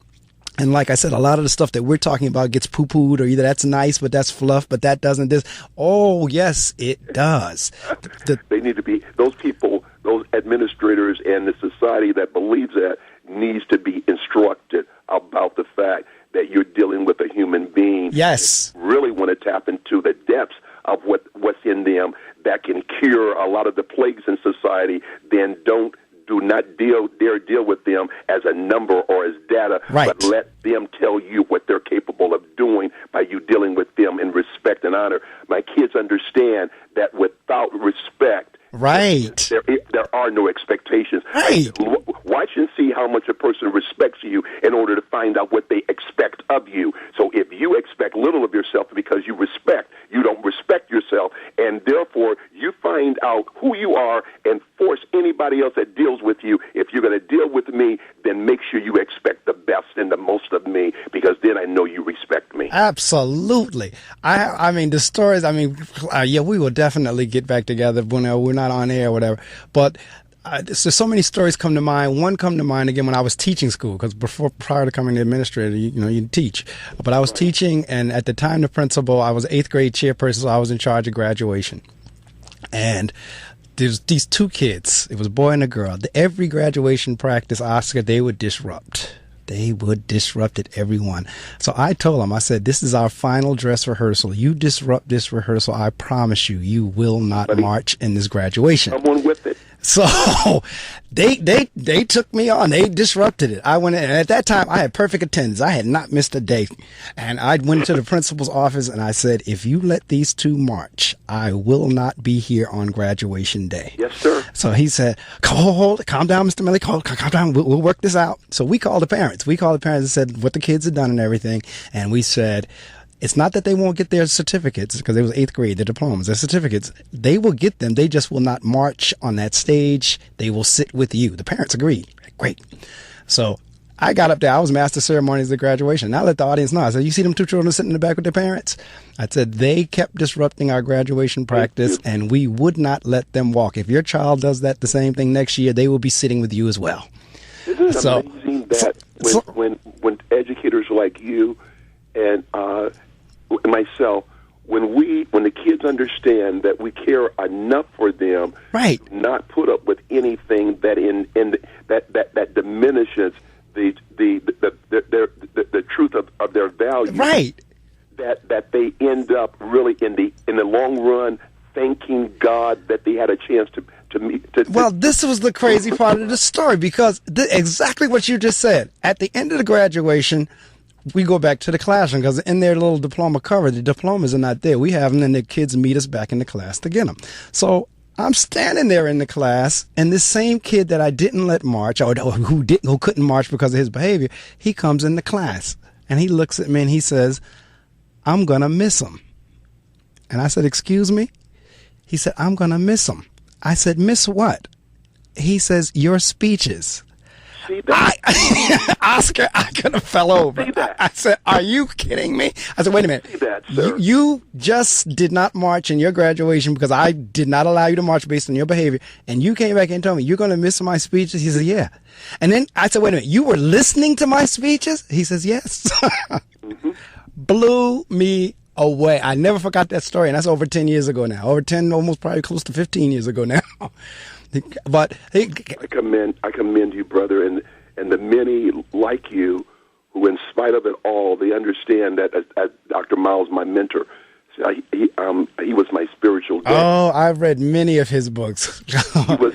And like I said, a lot of the stuff that we're talking about gets poo-pooed, or either that's nice, but that's fluff, but that doesn't this. Oh, yes, it does. They need to be, those people, those administrators and the society that believes that needs to be instructed about the fact that you're dealing with a human being. Yes. You really want to tap into the depths of what's in them that can cure a lot of the plagues in society, then do not dare deal with them as a number or as data, right, but let them tell you what they're capable of doing by you dealing with them in respect and honor. My kids understand that without respect, right, there are no expectations. Right. Watch and see how much a person respects you in order to find out what they expect of you. So if you expect little of yourself because you don't respect yourself, and therefore you find out who you are and force anybody else that deals with you. If you're going to deal with me, then make sure you expect the best and the most of me, because then I know you respect me. Absolutely. I mean, the stories, yeah, we will definitely get back together when we're not on air or whatever. But so many stories come to mind. One come to mind again when I was teaching school, because prior to coming to administrator, you teach. But I was teaching, and at the time the principal, I was 8th grade chairperson, so I was in charge of graduation. And there's these two kids. It was a boy and a girl. Every graduation practice, Oscar, they would disrupt. They would disrupt it, everyone. So I told them, I said, this is our final dress rehearsal. You disrupt this rehearsal, I promise you will not march in this graduation. Someone with it. So they took me on. They disrupted it. I went in, and at that time I had perfect attendance. I had not missed a day. And I went to the principal's office and I said, if you let these two march, I will not be here on graduation day. Yes, sir. So he said, calm down, Mr. Medley. Calm down. We'll work this out. So we called the parents. And said what the kids had done and everything. And we said, it's not that they won't get their certificates, because it was 8th grade, their diplomas, their certificates. They will get them. They just will not march on that stage. They will sit with you. The parents agreed. Great. So I got up there. I was master ceremonies at graduation. And I let the audience know. I said, you see them two children sitting in the back with their parents? I said, they kept disrupting our graduation practice, and we would not let them walk. If your child does that the same thing next year, they will be sitting with you as well. Isn't it amazing that when educators like you and myself, when the kids understand that we care enough for them, right, to not put up with anything that that diminishes the truth of their value, right, that they end up really in the long run thanking God that they had a chance to meet. Well, this was the crazy part of the story, because exactly what you just said. At the end of the graduation, we go back to the classroom, because in their little diploma cover, the diplomas are not there. We have them, and the kids meet us back in the class to get them. So I'm standing there in the class, and this same kid that I didn't let march, or who couldn't march because of his behavior, he comes in the class, and he looks at me, and he says, "I'm going to miss him." And I said, "Excuse me?" He said, "I'm going to miss him." I said, "Miss what?" He says, "Your speeches." See that? Oscar, I could have fell over. See that? I said, "Are you kidding me?" I said, "Wait a minute. See that, sir? You just did not march in your graduation because I did not allow you to march based on your behavior. And you came back and told me you're going to miss my speeches?" He said, "Yeah." And then I said, "Wait a minute. You were listening to my speeches?" He says, "Yes." Mm-hmm. Blew me away. I never forgot that story. And that's over 10 years ago now. Over 10, almost probably close to 15 years ago now. But I commend you, brother, and the many like you who, in spite of it all, they understand that as Dr. Miles, my mentor, he was my spiritual dad. Oh, I've read many of his books.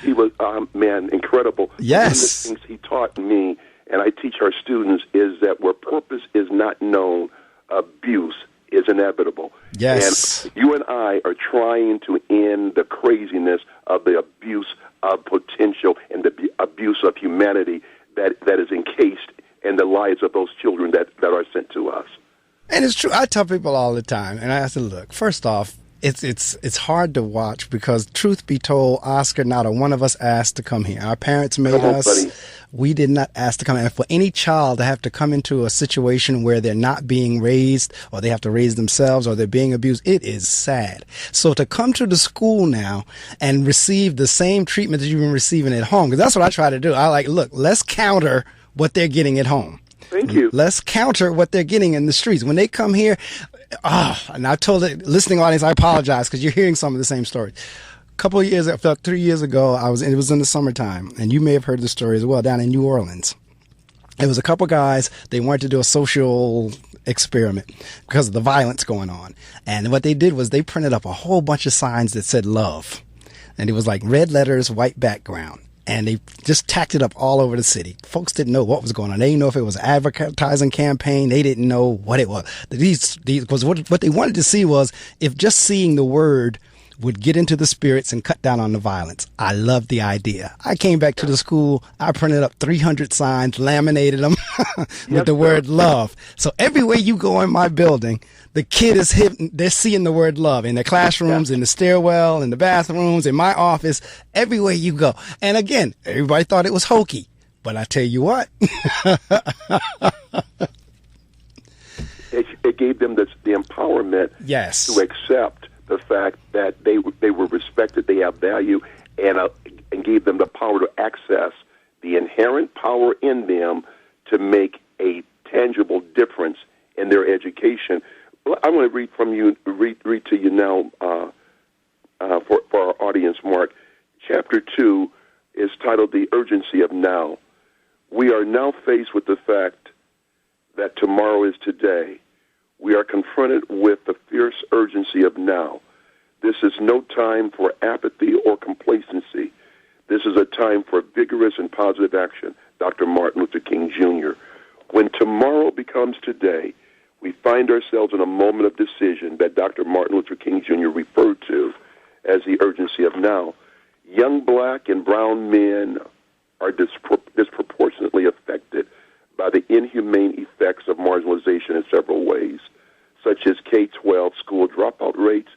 he was man, incredible. Yes. One of the things he taught me, and I teach our students, is that where purpose is not known, abuse is inevitable. Yes. And you and I are trying to end the craziness of the abuse of potential and the abuse of humanity that is encased in the lives of those children that are sent to us. And it's true. I tell people all the time, and I said, look, first off, it's hard to watch because, truth be told, Oscar, not a one of us asked to come here. Our parents made us. Buddy. We did not ask to come here. And for any child to have to come into a situation where they're not being raised, or they have to raise themselves, or they're being abused, it is sad. So to come to the school now and receive the same treatment that you've been receiving at home, because that's what I try to do. I like, look, let's counter what they're getting at home. Thank you. Let's counter what they're getting in the streets. When they come here, and I told the listening audience, I apologize because you're hearing some of the same stories. A couple of years, about 3 years ago, it was in the summertime, and you may have heard the story as well, down in New Orleans. It was a couple guys, they wanted to do a social experiment because of the violence going on. And what they did was they printed up a whole bunch of signs that said love. And it was like red letters, white background. And they just tacked it up all over the city. Folks didn't know what was going on. They didn't know if it was an advertising campaign. They didn't know what it was. What they wanted to see was if just seeing the word would get into the spirits and cut down on the violence. I loved the idea. I came back to the school. I printed up 300 signs, laminated them with the word love. So everywhere you go in my building, the kid is they're seeing the word love in the classrooms, in the stairwell, in the bathrooms, in my office, everywhere you go. And again, everybody thought it was hokey, but I tell you what. It gave them the empowerment yes. to accept the fact that they were respected, they have value, and gave them the power to access the inherent power in them to make a tangible difference in their education. I want to read to you now for our audience, Mark. Chapter 2 is titled "The Urgency of Now." We are now faced with the fact that tomorrow is today. We are confronted with the fierce urgency of now. This is no time for apathy or complacency. This is a time for vigorous and positive action. Dr. Martin Luther King, Jr. When tomorrow becomes today, we find ourselves in a moment of decision that Dr. Martin Luther King, Jr. referred to as the urgency of now. Young black and brown men are disproportionately affected by the inhumane effects of marginalization in several ways, such as K-12 school dropout rates,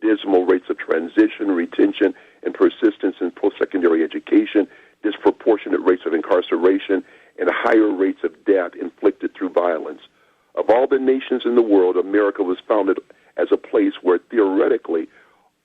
dismal rates of transition, retention, and persistence in post-secondary education, disproportionate rates of incarceration, and higher rates of death inflicted through violence. Of all the nations in the world, America was founded as a place where theoretically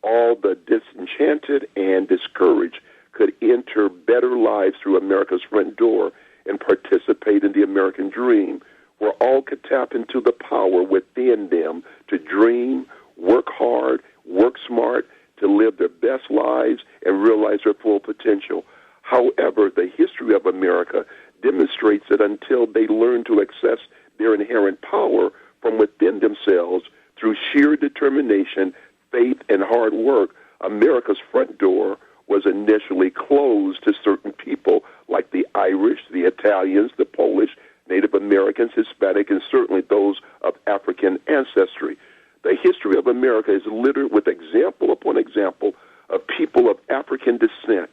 all the disenchanted and discouraged could enter better lives through America's front door and participate in the American dream, where all could tap into the power within them to dream, work hard, work smart, to live their best lives and realize their full potential. However, the history of America demonstrates that until they learn to access their inherent power from within themselves through sheer determination, faith, and hard work, America's front door was initially closed to certain people like the Irish, the Italians, the Polish, Native Americans, Hispanic, and certainly those of African ancestry. The history of America is littered with example upon example of people of African descent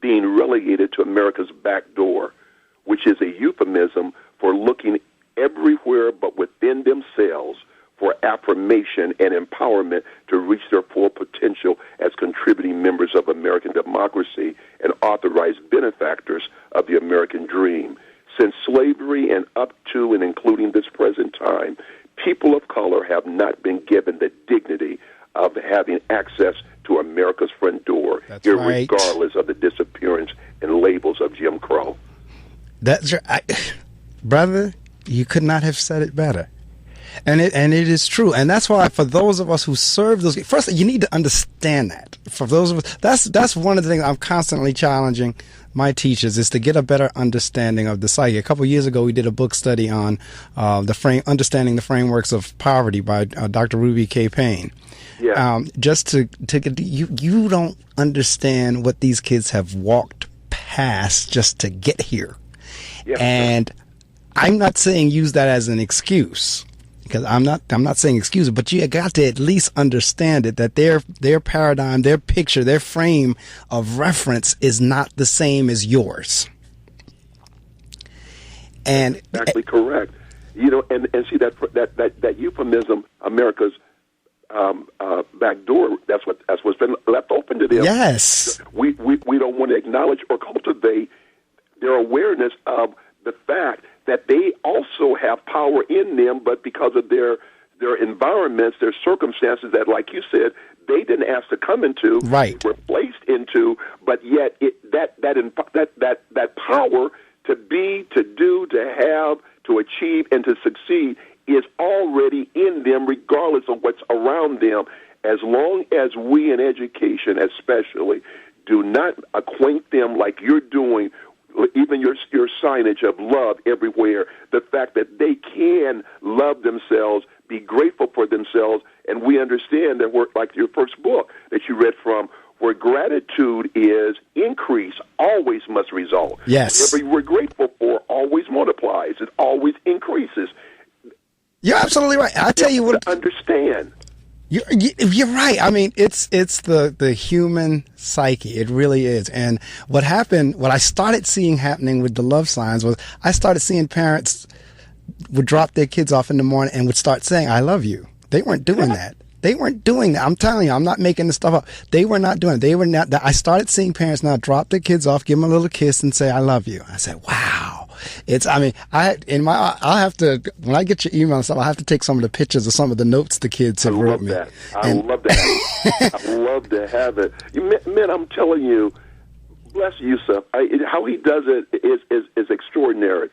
being relegated to America's back door, which is a euphemism for looking everywhere but within themselves for affirmation and empowerment to reach their full potential as contributing members of American democracy and authorized benefactors of the American dream. Since slavery and up to and including this present time, people of color have not been given the dignity of having access to America's front door, regardless of the disappearance and labels of Jim Crow. That's right. Brother, you could not have said it better. And it is true. And that's why for those of us who serve those, first, you need to understand that. For those of us, that's one of the things I'm constantly challenging my teachers is to get a better understanding of the psyche. A couple of years ago, we did a book study on understanding the frameworks of poverty by Dr. Ruby K. Payne. Yeah. Just to get you don't understand what these kids have walked past just to get here. Yeah, and I'm not saying use that as an excuse, because I'm not saying excuse it, but you got to at least understand it, that their paradigm, their picture, their frame of reference is not the same as yours. And exactly correct. You know, and see that euphemism, America's back door. That's what's been left open to them. Yes, we don't want to acknowledge or cultivate their awareness of the fact that they also have power in them, but because of their environments, their circumstances that, like you said, they didn't ask to come into, right, were placed into, but yet that power to be, to do, to have, to achieve, and to succeed is already in them, regardless of what's around them. As long as we in education, especially, do not acquaint them like you're doing, even your signage of love everywhere, the fact that they can love themselves, be grateful for themselves, and we understand that we're like your first book that you read from, where gratitude is increase always must result. Yes. Whatever we're grateful for always multiplies. It always increases. You're absolutely right. I tell you what. To understand. You're right. I mean, it's the human psyche. It really is. And what I started seeing happening with the love signs was I started seeing parents would drop their kids off in the morning and would start saying, "I love you." They weren't doing that. They weren't doing that. I'm telling you, I'm not making this stuff up. They were not doing it. They were not. I started seeing parents now drop their kids off, give them a little kiss, and say, "I love you." I said, "Wow." I'll have to, when I get your email and stuff, I have to take some of the pictures of some of the notes the kids have wrote me. I love that. I love to have it. Man, I'm telling you, bless Yusuf. How he does it is extraordinary.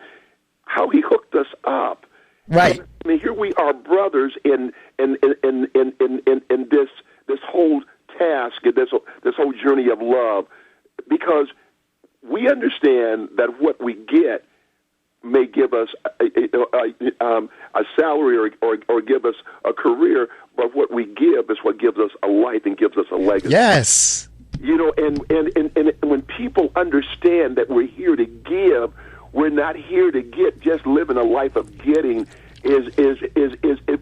How he hooked us up. Right. I mean, here we are, brothers, in this whole task, this whole journey of love, because we understand that what we get may give us a salary or give us a career, but what we give is what gives us a life and gives us a legacy. Yes. You know, and when people understand that we're here to give, we're not here to get, just living a life of getting is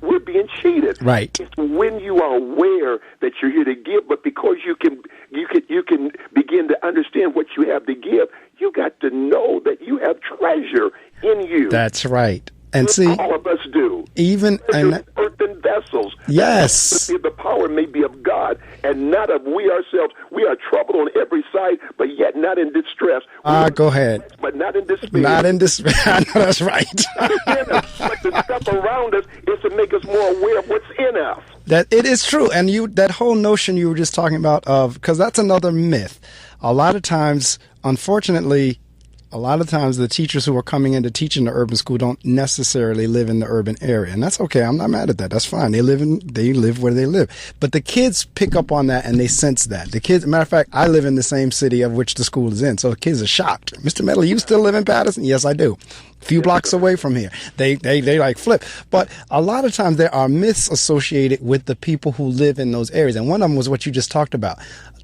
we're being cheated. Right. It's when you are aware that you're here to give, but because you can begin to understand what you have to give, you got to know that you have treasure in you. That's right. And see, all of us do. Even earthen vessels. Yes. The power may be of God and not of we ourselves. We are troubled on every side, but yet not in distress. Go ahead. But not in despair. Not in despair. I know that's right. But the stuff around us is to make us more aware of what's in us. That it is true. And that whole notion you were just talking about because that's another myth. A lot of times, unfortunately, a lot of times the teachers who are coming in to teach in the urban school don't necessarily live in the urban area. And that's okay. I'm not mad at that. That's fine. They live where they live. But the kids pick up on that and they sense that. The kids, matter of fact, I live in the same city of which the school is in. So the kids are shocked. Mr. Medley, you still live in Patterson? Yes, I do. A few blocks away from here. They like flip. But a lot of times there are myths associated with the people who live in those areas. And one of them was what you just talked about.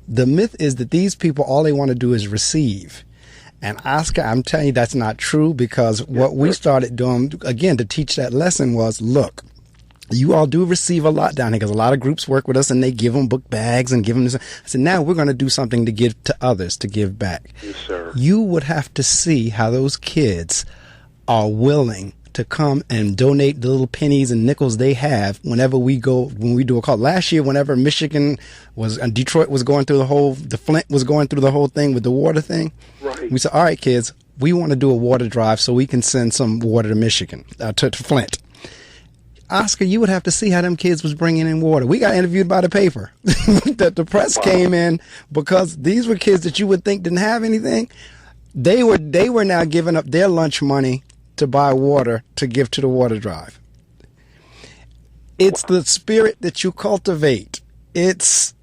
The myth is that these people, all they want to do is receive. And Oscar, I'm telling you, that's not true, because what we started doing, again, to teach that lesson was, look, you all do receive a lot down here, because a lot of groups work with us and they give them book bags and give them this. I said, now we're going to do something to give to others, to give back. Yes, sir. You would have to see how those kids are willing to come and donate the little pennies and nickels they have whenever we do a call. Last year, whenever Michigan was, and Detroit was going through the Flint was going through the whole thing with the water thing. Right. We said, all right, kids, we want to do a water drive so we can send some water to Michigan, to Flint. Oscar, you would have to see how them kids was bringing in water. We got interviewed by the paper. That the press came in because these were kids that you would think didn't have anything. They were now giving up their lunch money to buy water to give to the water drive. It's the spirit that you cultivate. It's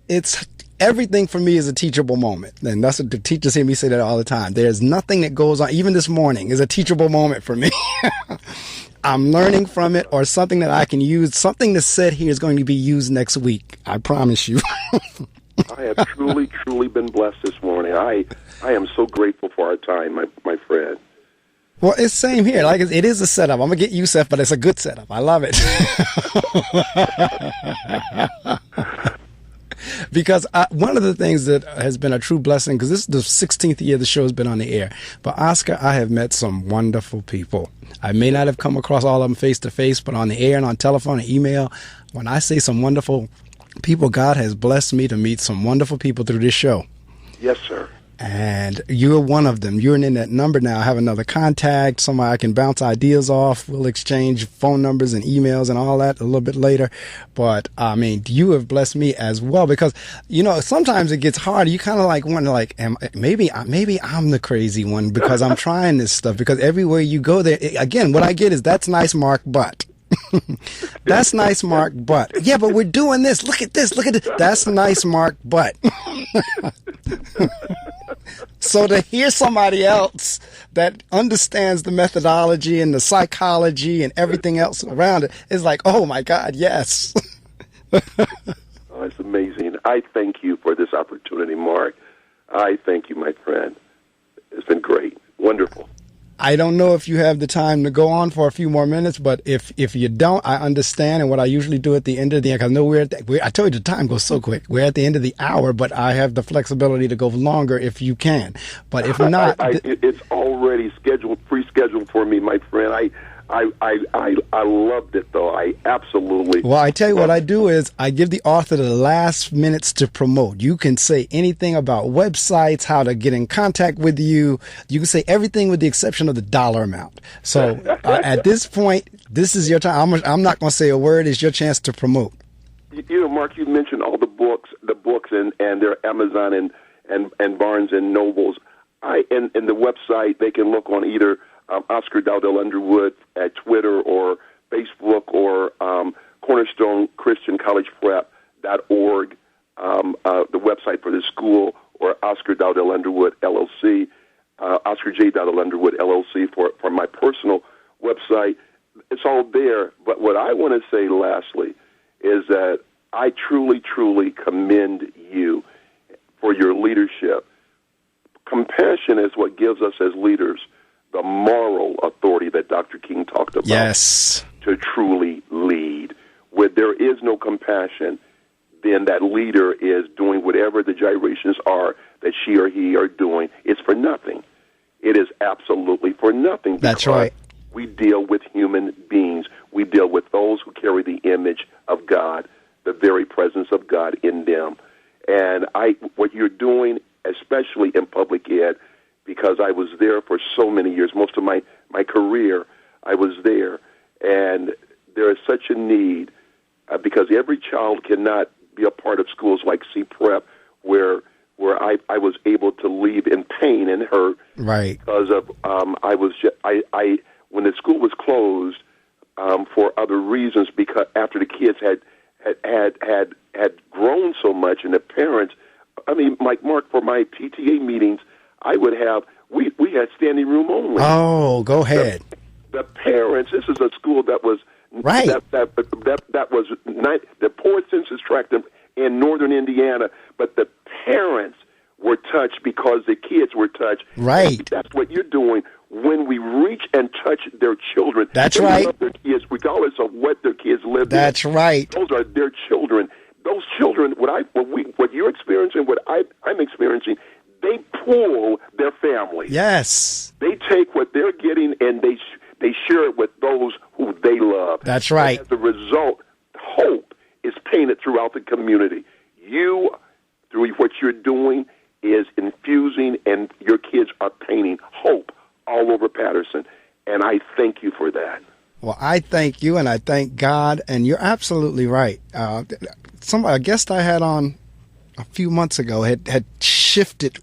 everything for me is a teachable moment. And that's what the teachers hear me say that all the time. There's nothing that goes on, even this morning is a teachable moment for me. I'm learning from it, or something that I can use. Something that's said here is going to be used next week. I promise you. I have truly been blessed this morning. I am so grateful for our time, my friend. Well, it's same here. Like it is a setup. I'm gonna get Yusef, but it's a good setup. I love it. Because one of the things that has been a true blessing, because this is the 16th year the show has been on the air, but Oscar, I have met some wonderful people. I may not have come across all of them face to face, but on the air and on telephone and email, when I say some wonderful people, God has blessed me to meet some wonderful people through this show. Yes, sir. And you're one of them. You're in that number now. I have another contact, somebody I can bounce ideas off. We'll exchange phone numbers and emails and all that a little bit later. But, I mean, you have blessed me as well, because, you know, sometimes it gets hard. You kind of like wonder, like, maybe I'm the crazy one because I'm trying this stuff. Because everywhere you go there, again, what I get is, that's nice, Mark, but. That's nice, Mark, but. Yeah, but we're doing this. Look at this. Look at this. That's nice, Mark, but. So to hear somebody else that understands the methodology and the psychology and everything else around it is like, oh my God, yes. Oh, it's amazing. I thank you for this opportunity, Mark. I thank you, my friend. It's been great. Wonderful. I don't know if you have the time to go on for a few more minutes, but if you don't, I understand. And what I usually do at the end of the, I know I told you the time goes so quick. We're at the end of the hour, but I have the flexibility to go longer if you can. But if not, it's already pre-scheduled for me, my friend. I loved it, though. I absolutely. Well, I tell you what I do is I give the author the last minutes to promote. You can say anything about websites, how to get in contact with you. You can say everything with the exception of the dollar amount. So at this point, this is your time. I'm not going to say a word. It's your chance to promote. You know, Mark, you mentioned all the books and their Amazon and Barnes and Nobles. And the website, they can look on either Oscar Dowdell-Underwood at Twitter or Facebook, or Cornerstone Christian College Prep.org, the website for the school, or Oscar Dowdell-Underwood LLC, Oscar J. Dowdell-Underwood LLC for my personal website. It's all there. But what I want to say lastly is that I truly commend you for your leadership. Compassion is what gives us as leaders the moral authority that Dr. King talked about. Yes. To truly lead. Where there is no compassion, then that leader is doing whatever the gyrations are that she or he are doing. It's for nothing. It is absolutely for nothing. That's right. We deal with human beings. We deal with those who carry the image of God, the very presence of God in them. And what you're doing, especially in public ed, because I was there for so many years, most of my career, I was there. And there is such a need, because every child cannot be a part of schools like C-Prep, where where I was able to leave in pain and hurt, right? Because of when the school was closed for other reasons, because after the kids had grown so much, and the parents, I mean, like Mark, for my PTA meetings, I would have we had standing room only. Oh, go ahead. The parents. This is a school that was right. That was not the poorest census tract in northern Indiana, but the parents were touched because the kids were touched. Right. That's what you're doing when we reach and touch their children. That's they right. Love their kids, regardless of what their kids live in. That's right. Those are their children. Those children, what you're experiencing, what I'm experiencing, they pull their family. Yes. They take what they're getting and they share it with those who they love. That's right. And as a result, hope is painted throughout the community. You, through what you're doing, is infusing, and your kids are painting hope all over Patterson. And I thank you for that. Well, I thank you, and I thank God, and you're absolutely right. A guest I had on a few months ago had shifted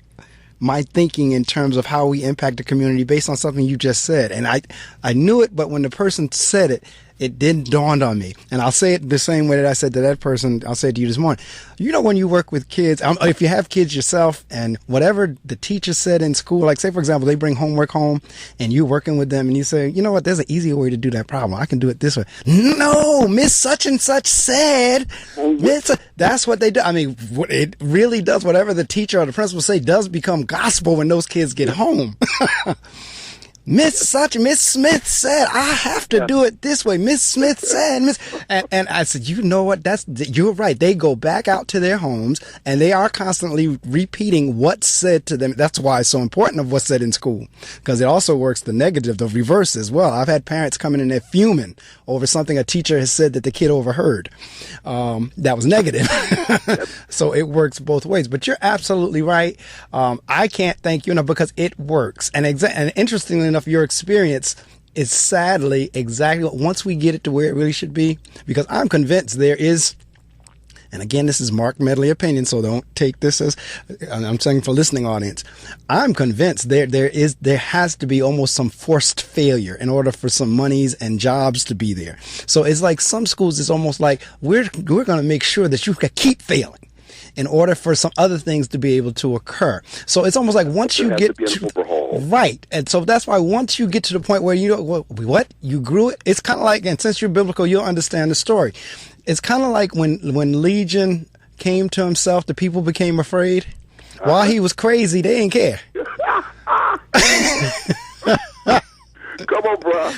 my thinking in terms of how we impact the community based on something you just said. And I knew it, but when the person said it, it didn't dawn on me. And I'll say it the same way that I said to that person, I'll say it to you this morning. You know, when you work with kids, if you have kids yourself, and whatever the teacher said in school, like say, for example, they bring homework home and you're working with them and you say, you know what, there's an easier way to do that problem. I can do it this way. No, Miss Such and Such said, that's what they do. I mean, it really does. Whatever the teacher or the principal say does become gospel when those kids get home. Miss Smith said, I have to do it this way. Miss Smith said, and I said, you know what? You're right. They go back out to their homes and they are constantly repeating what's said to them. That's why it's so important of what's said in school, because it also works the negative, the reverse as well. I've had parents coming in there fuming over something a teacher has said that the kid overheard. That was negative. So it works both ways, but you're absolutely right. I can't thank you enough because it works. And interestingly enough, your experience is sadly exactly once we get it to where it really should be, because I'm convinced there is, and again, this is Marc Medley opinion, so don't take this as I'm saying for listening audience. I'm convinced there has to be almost some forced failure in order for some monies and jobs to be there. So it's like some schools, it's almost like we're going to make sure that you can keep failing in order for some other things to be able to occur. So it's almost like once you get to right. And so that's why once you get to the point where you know what you grew it, it's kind of like, and since you're biblical, you'll understand the story. It's kind of like when Legion came to himself, the people became afraid. While he was crazy, they didn't care. Come on, bro.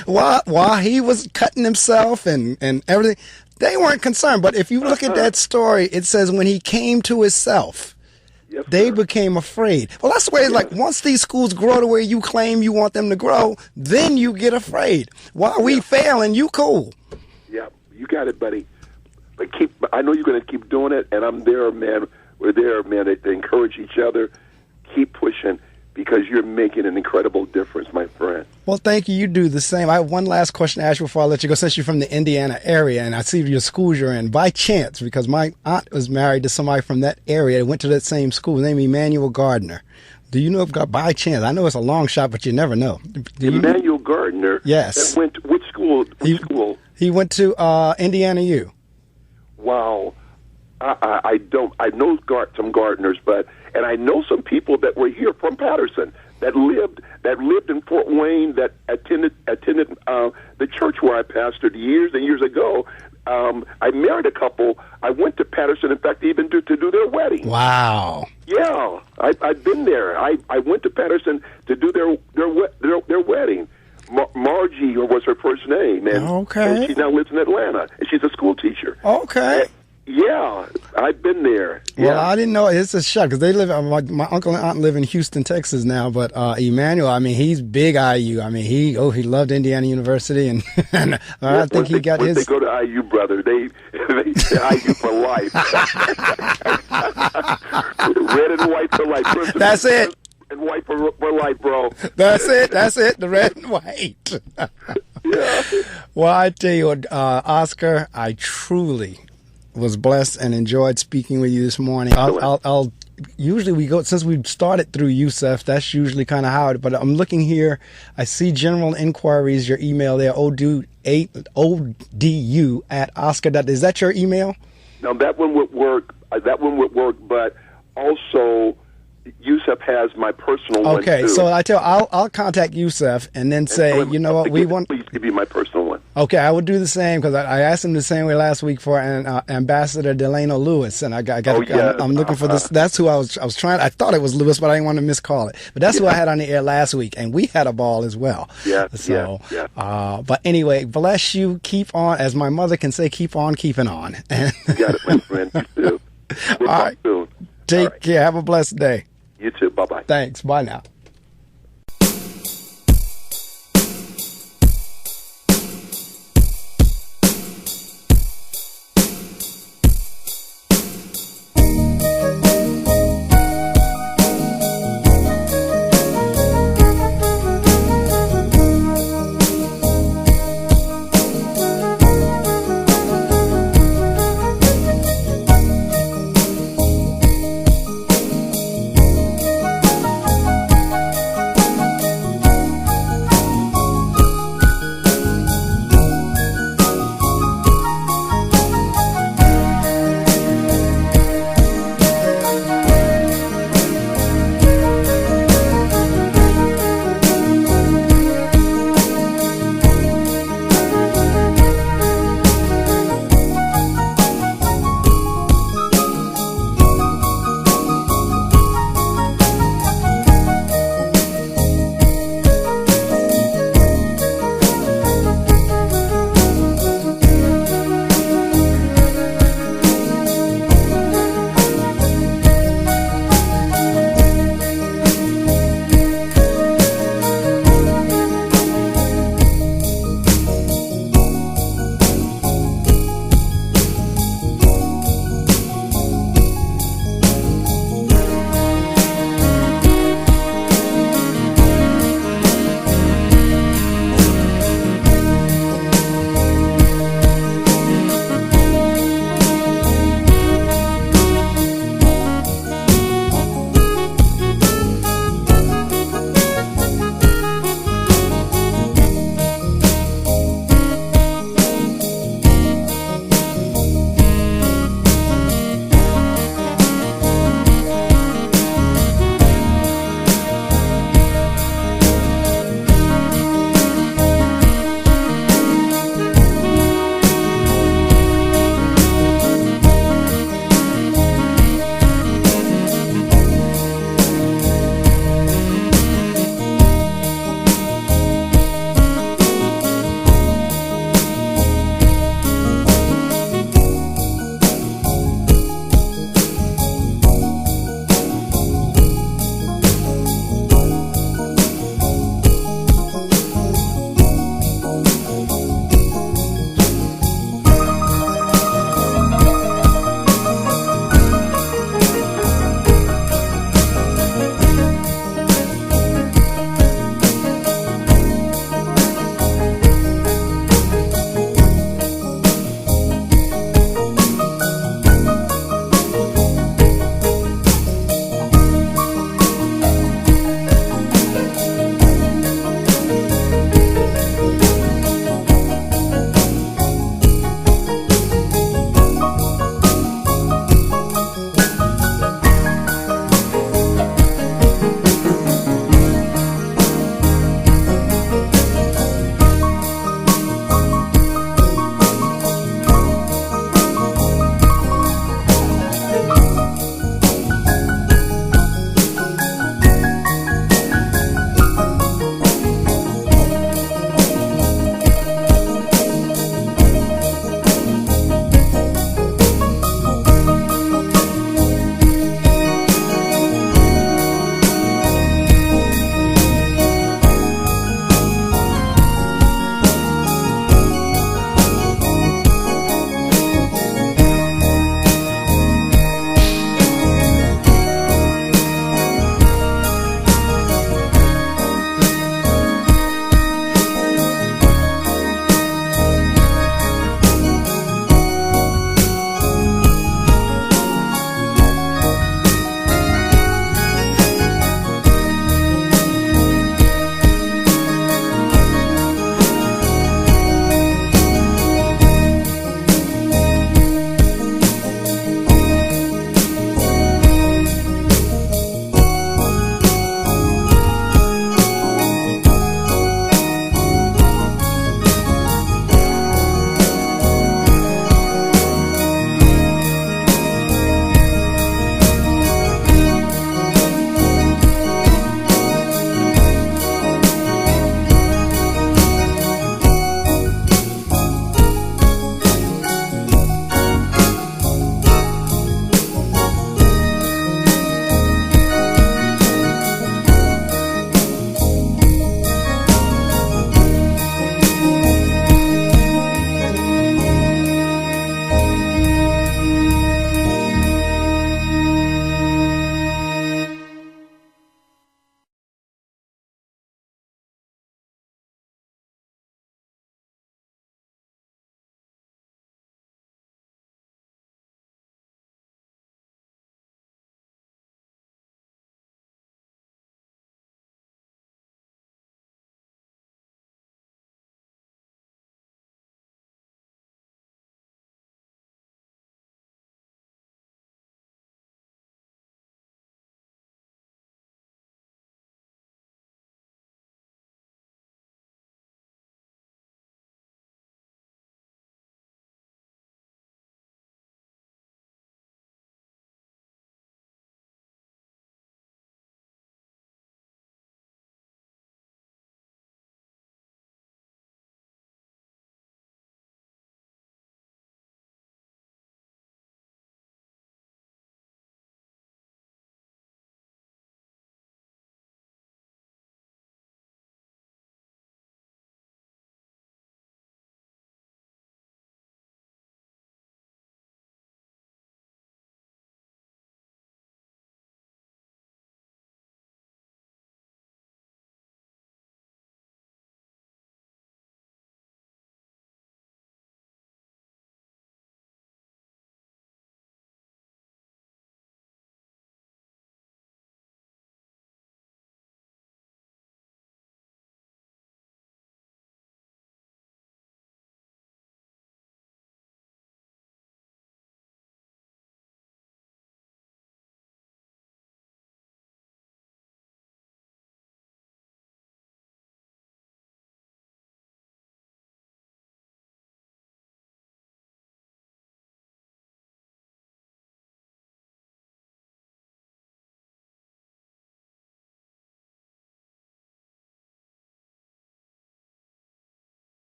While he was cutting himself and everything, they weren't concerned. But if you look at that story, it says when he came to himself, yes, they became afraid. Well, that's the way it's like once these schools grow to where you claim you want them to grow, then you get afraid. While we fail and you cool. Yeah, you got it, buddy. But I know you're going to keep doing it, and I'm there, man. We're there, man, to encourage each other. Keep pushing, because you're making an incredible difference, my friend. Well, thank you. You do the same. I have one last question to ask you before I let you go. Since you're from the Indiana area, and I see your schools you're in, by chance, because my aunt was married to somebody from that area that went to that same school, named Emmanuel Gardner. Do you know if by chance? I know it's a long shot, but you never know. Emmanuel Gardner? Yes. That went to which school? He went to Indiana U. Wow. I don't. I know some Gardners, and I know some people that were here from Patterson that lived in Fort Wayne, that attended the church where I pastored years and years ago. I married a couple. I went to Patterson, in fact, even to do their wedding. Wow. Yeah, I've been there. I went to Patterson to do their wedding. Margie was her first name, and she now lives in Atlanta, and she's a school teacher. Okay. Yeah, I've been there. Well, yeah. I didn't know. It's a shock because they live. My uncle and aunt live in Houston, Texas now. But Emmanuel, I mean, he's big IU. I mean, he loved Indiana University, and I think he got his. They go to IU, brother. They IU for life. Red and white for life. That's it. And white for life, bro. That's it. The red and white. Yeah. Well, I tell you what, Oscar, I truly was blessed and enjoyed speaking with you this morning. I'll usually we go, since we've started through Yusuf, that's usually kind of how, but I'm looking here. I see general inquiries, your email there, odu at Oscar. Is that your email? No, that one would work. But also Yusuf has my personal one too. Okay, so I'll contact Yusuf and then say, you know what, we want. Please give you my personal one. Okay, I would do the same because I asked him the same way last week for Ambassador Delano Lewis, and I'm looking for this. That's who I was trying. I thought it was Lewis, but I didn't want to miscall it. But that's who I had on the air last week, and we had a ball as well. Yeah. So, but anyway, bless you. Keep on, as my mother can say, keep on keeping on. You got it, my friend. You too. We'll talk soon. Take care. Have a blessed day. You too. Bye-bye. Thanks. Bye now.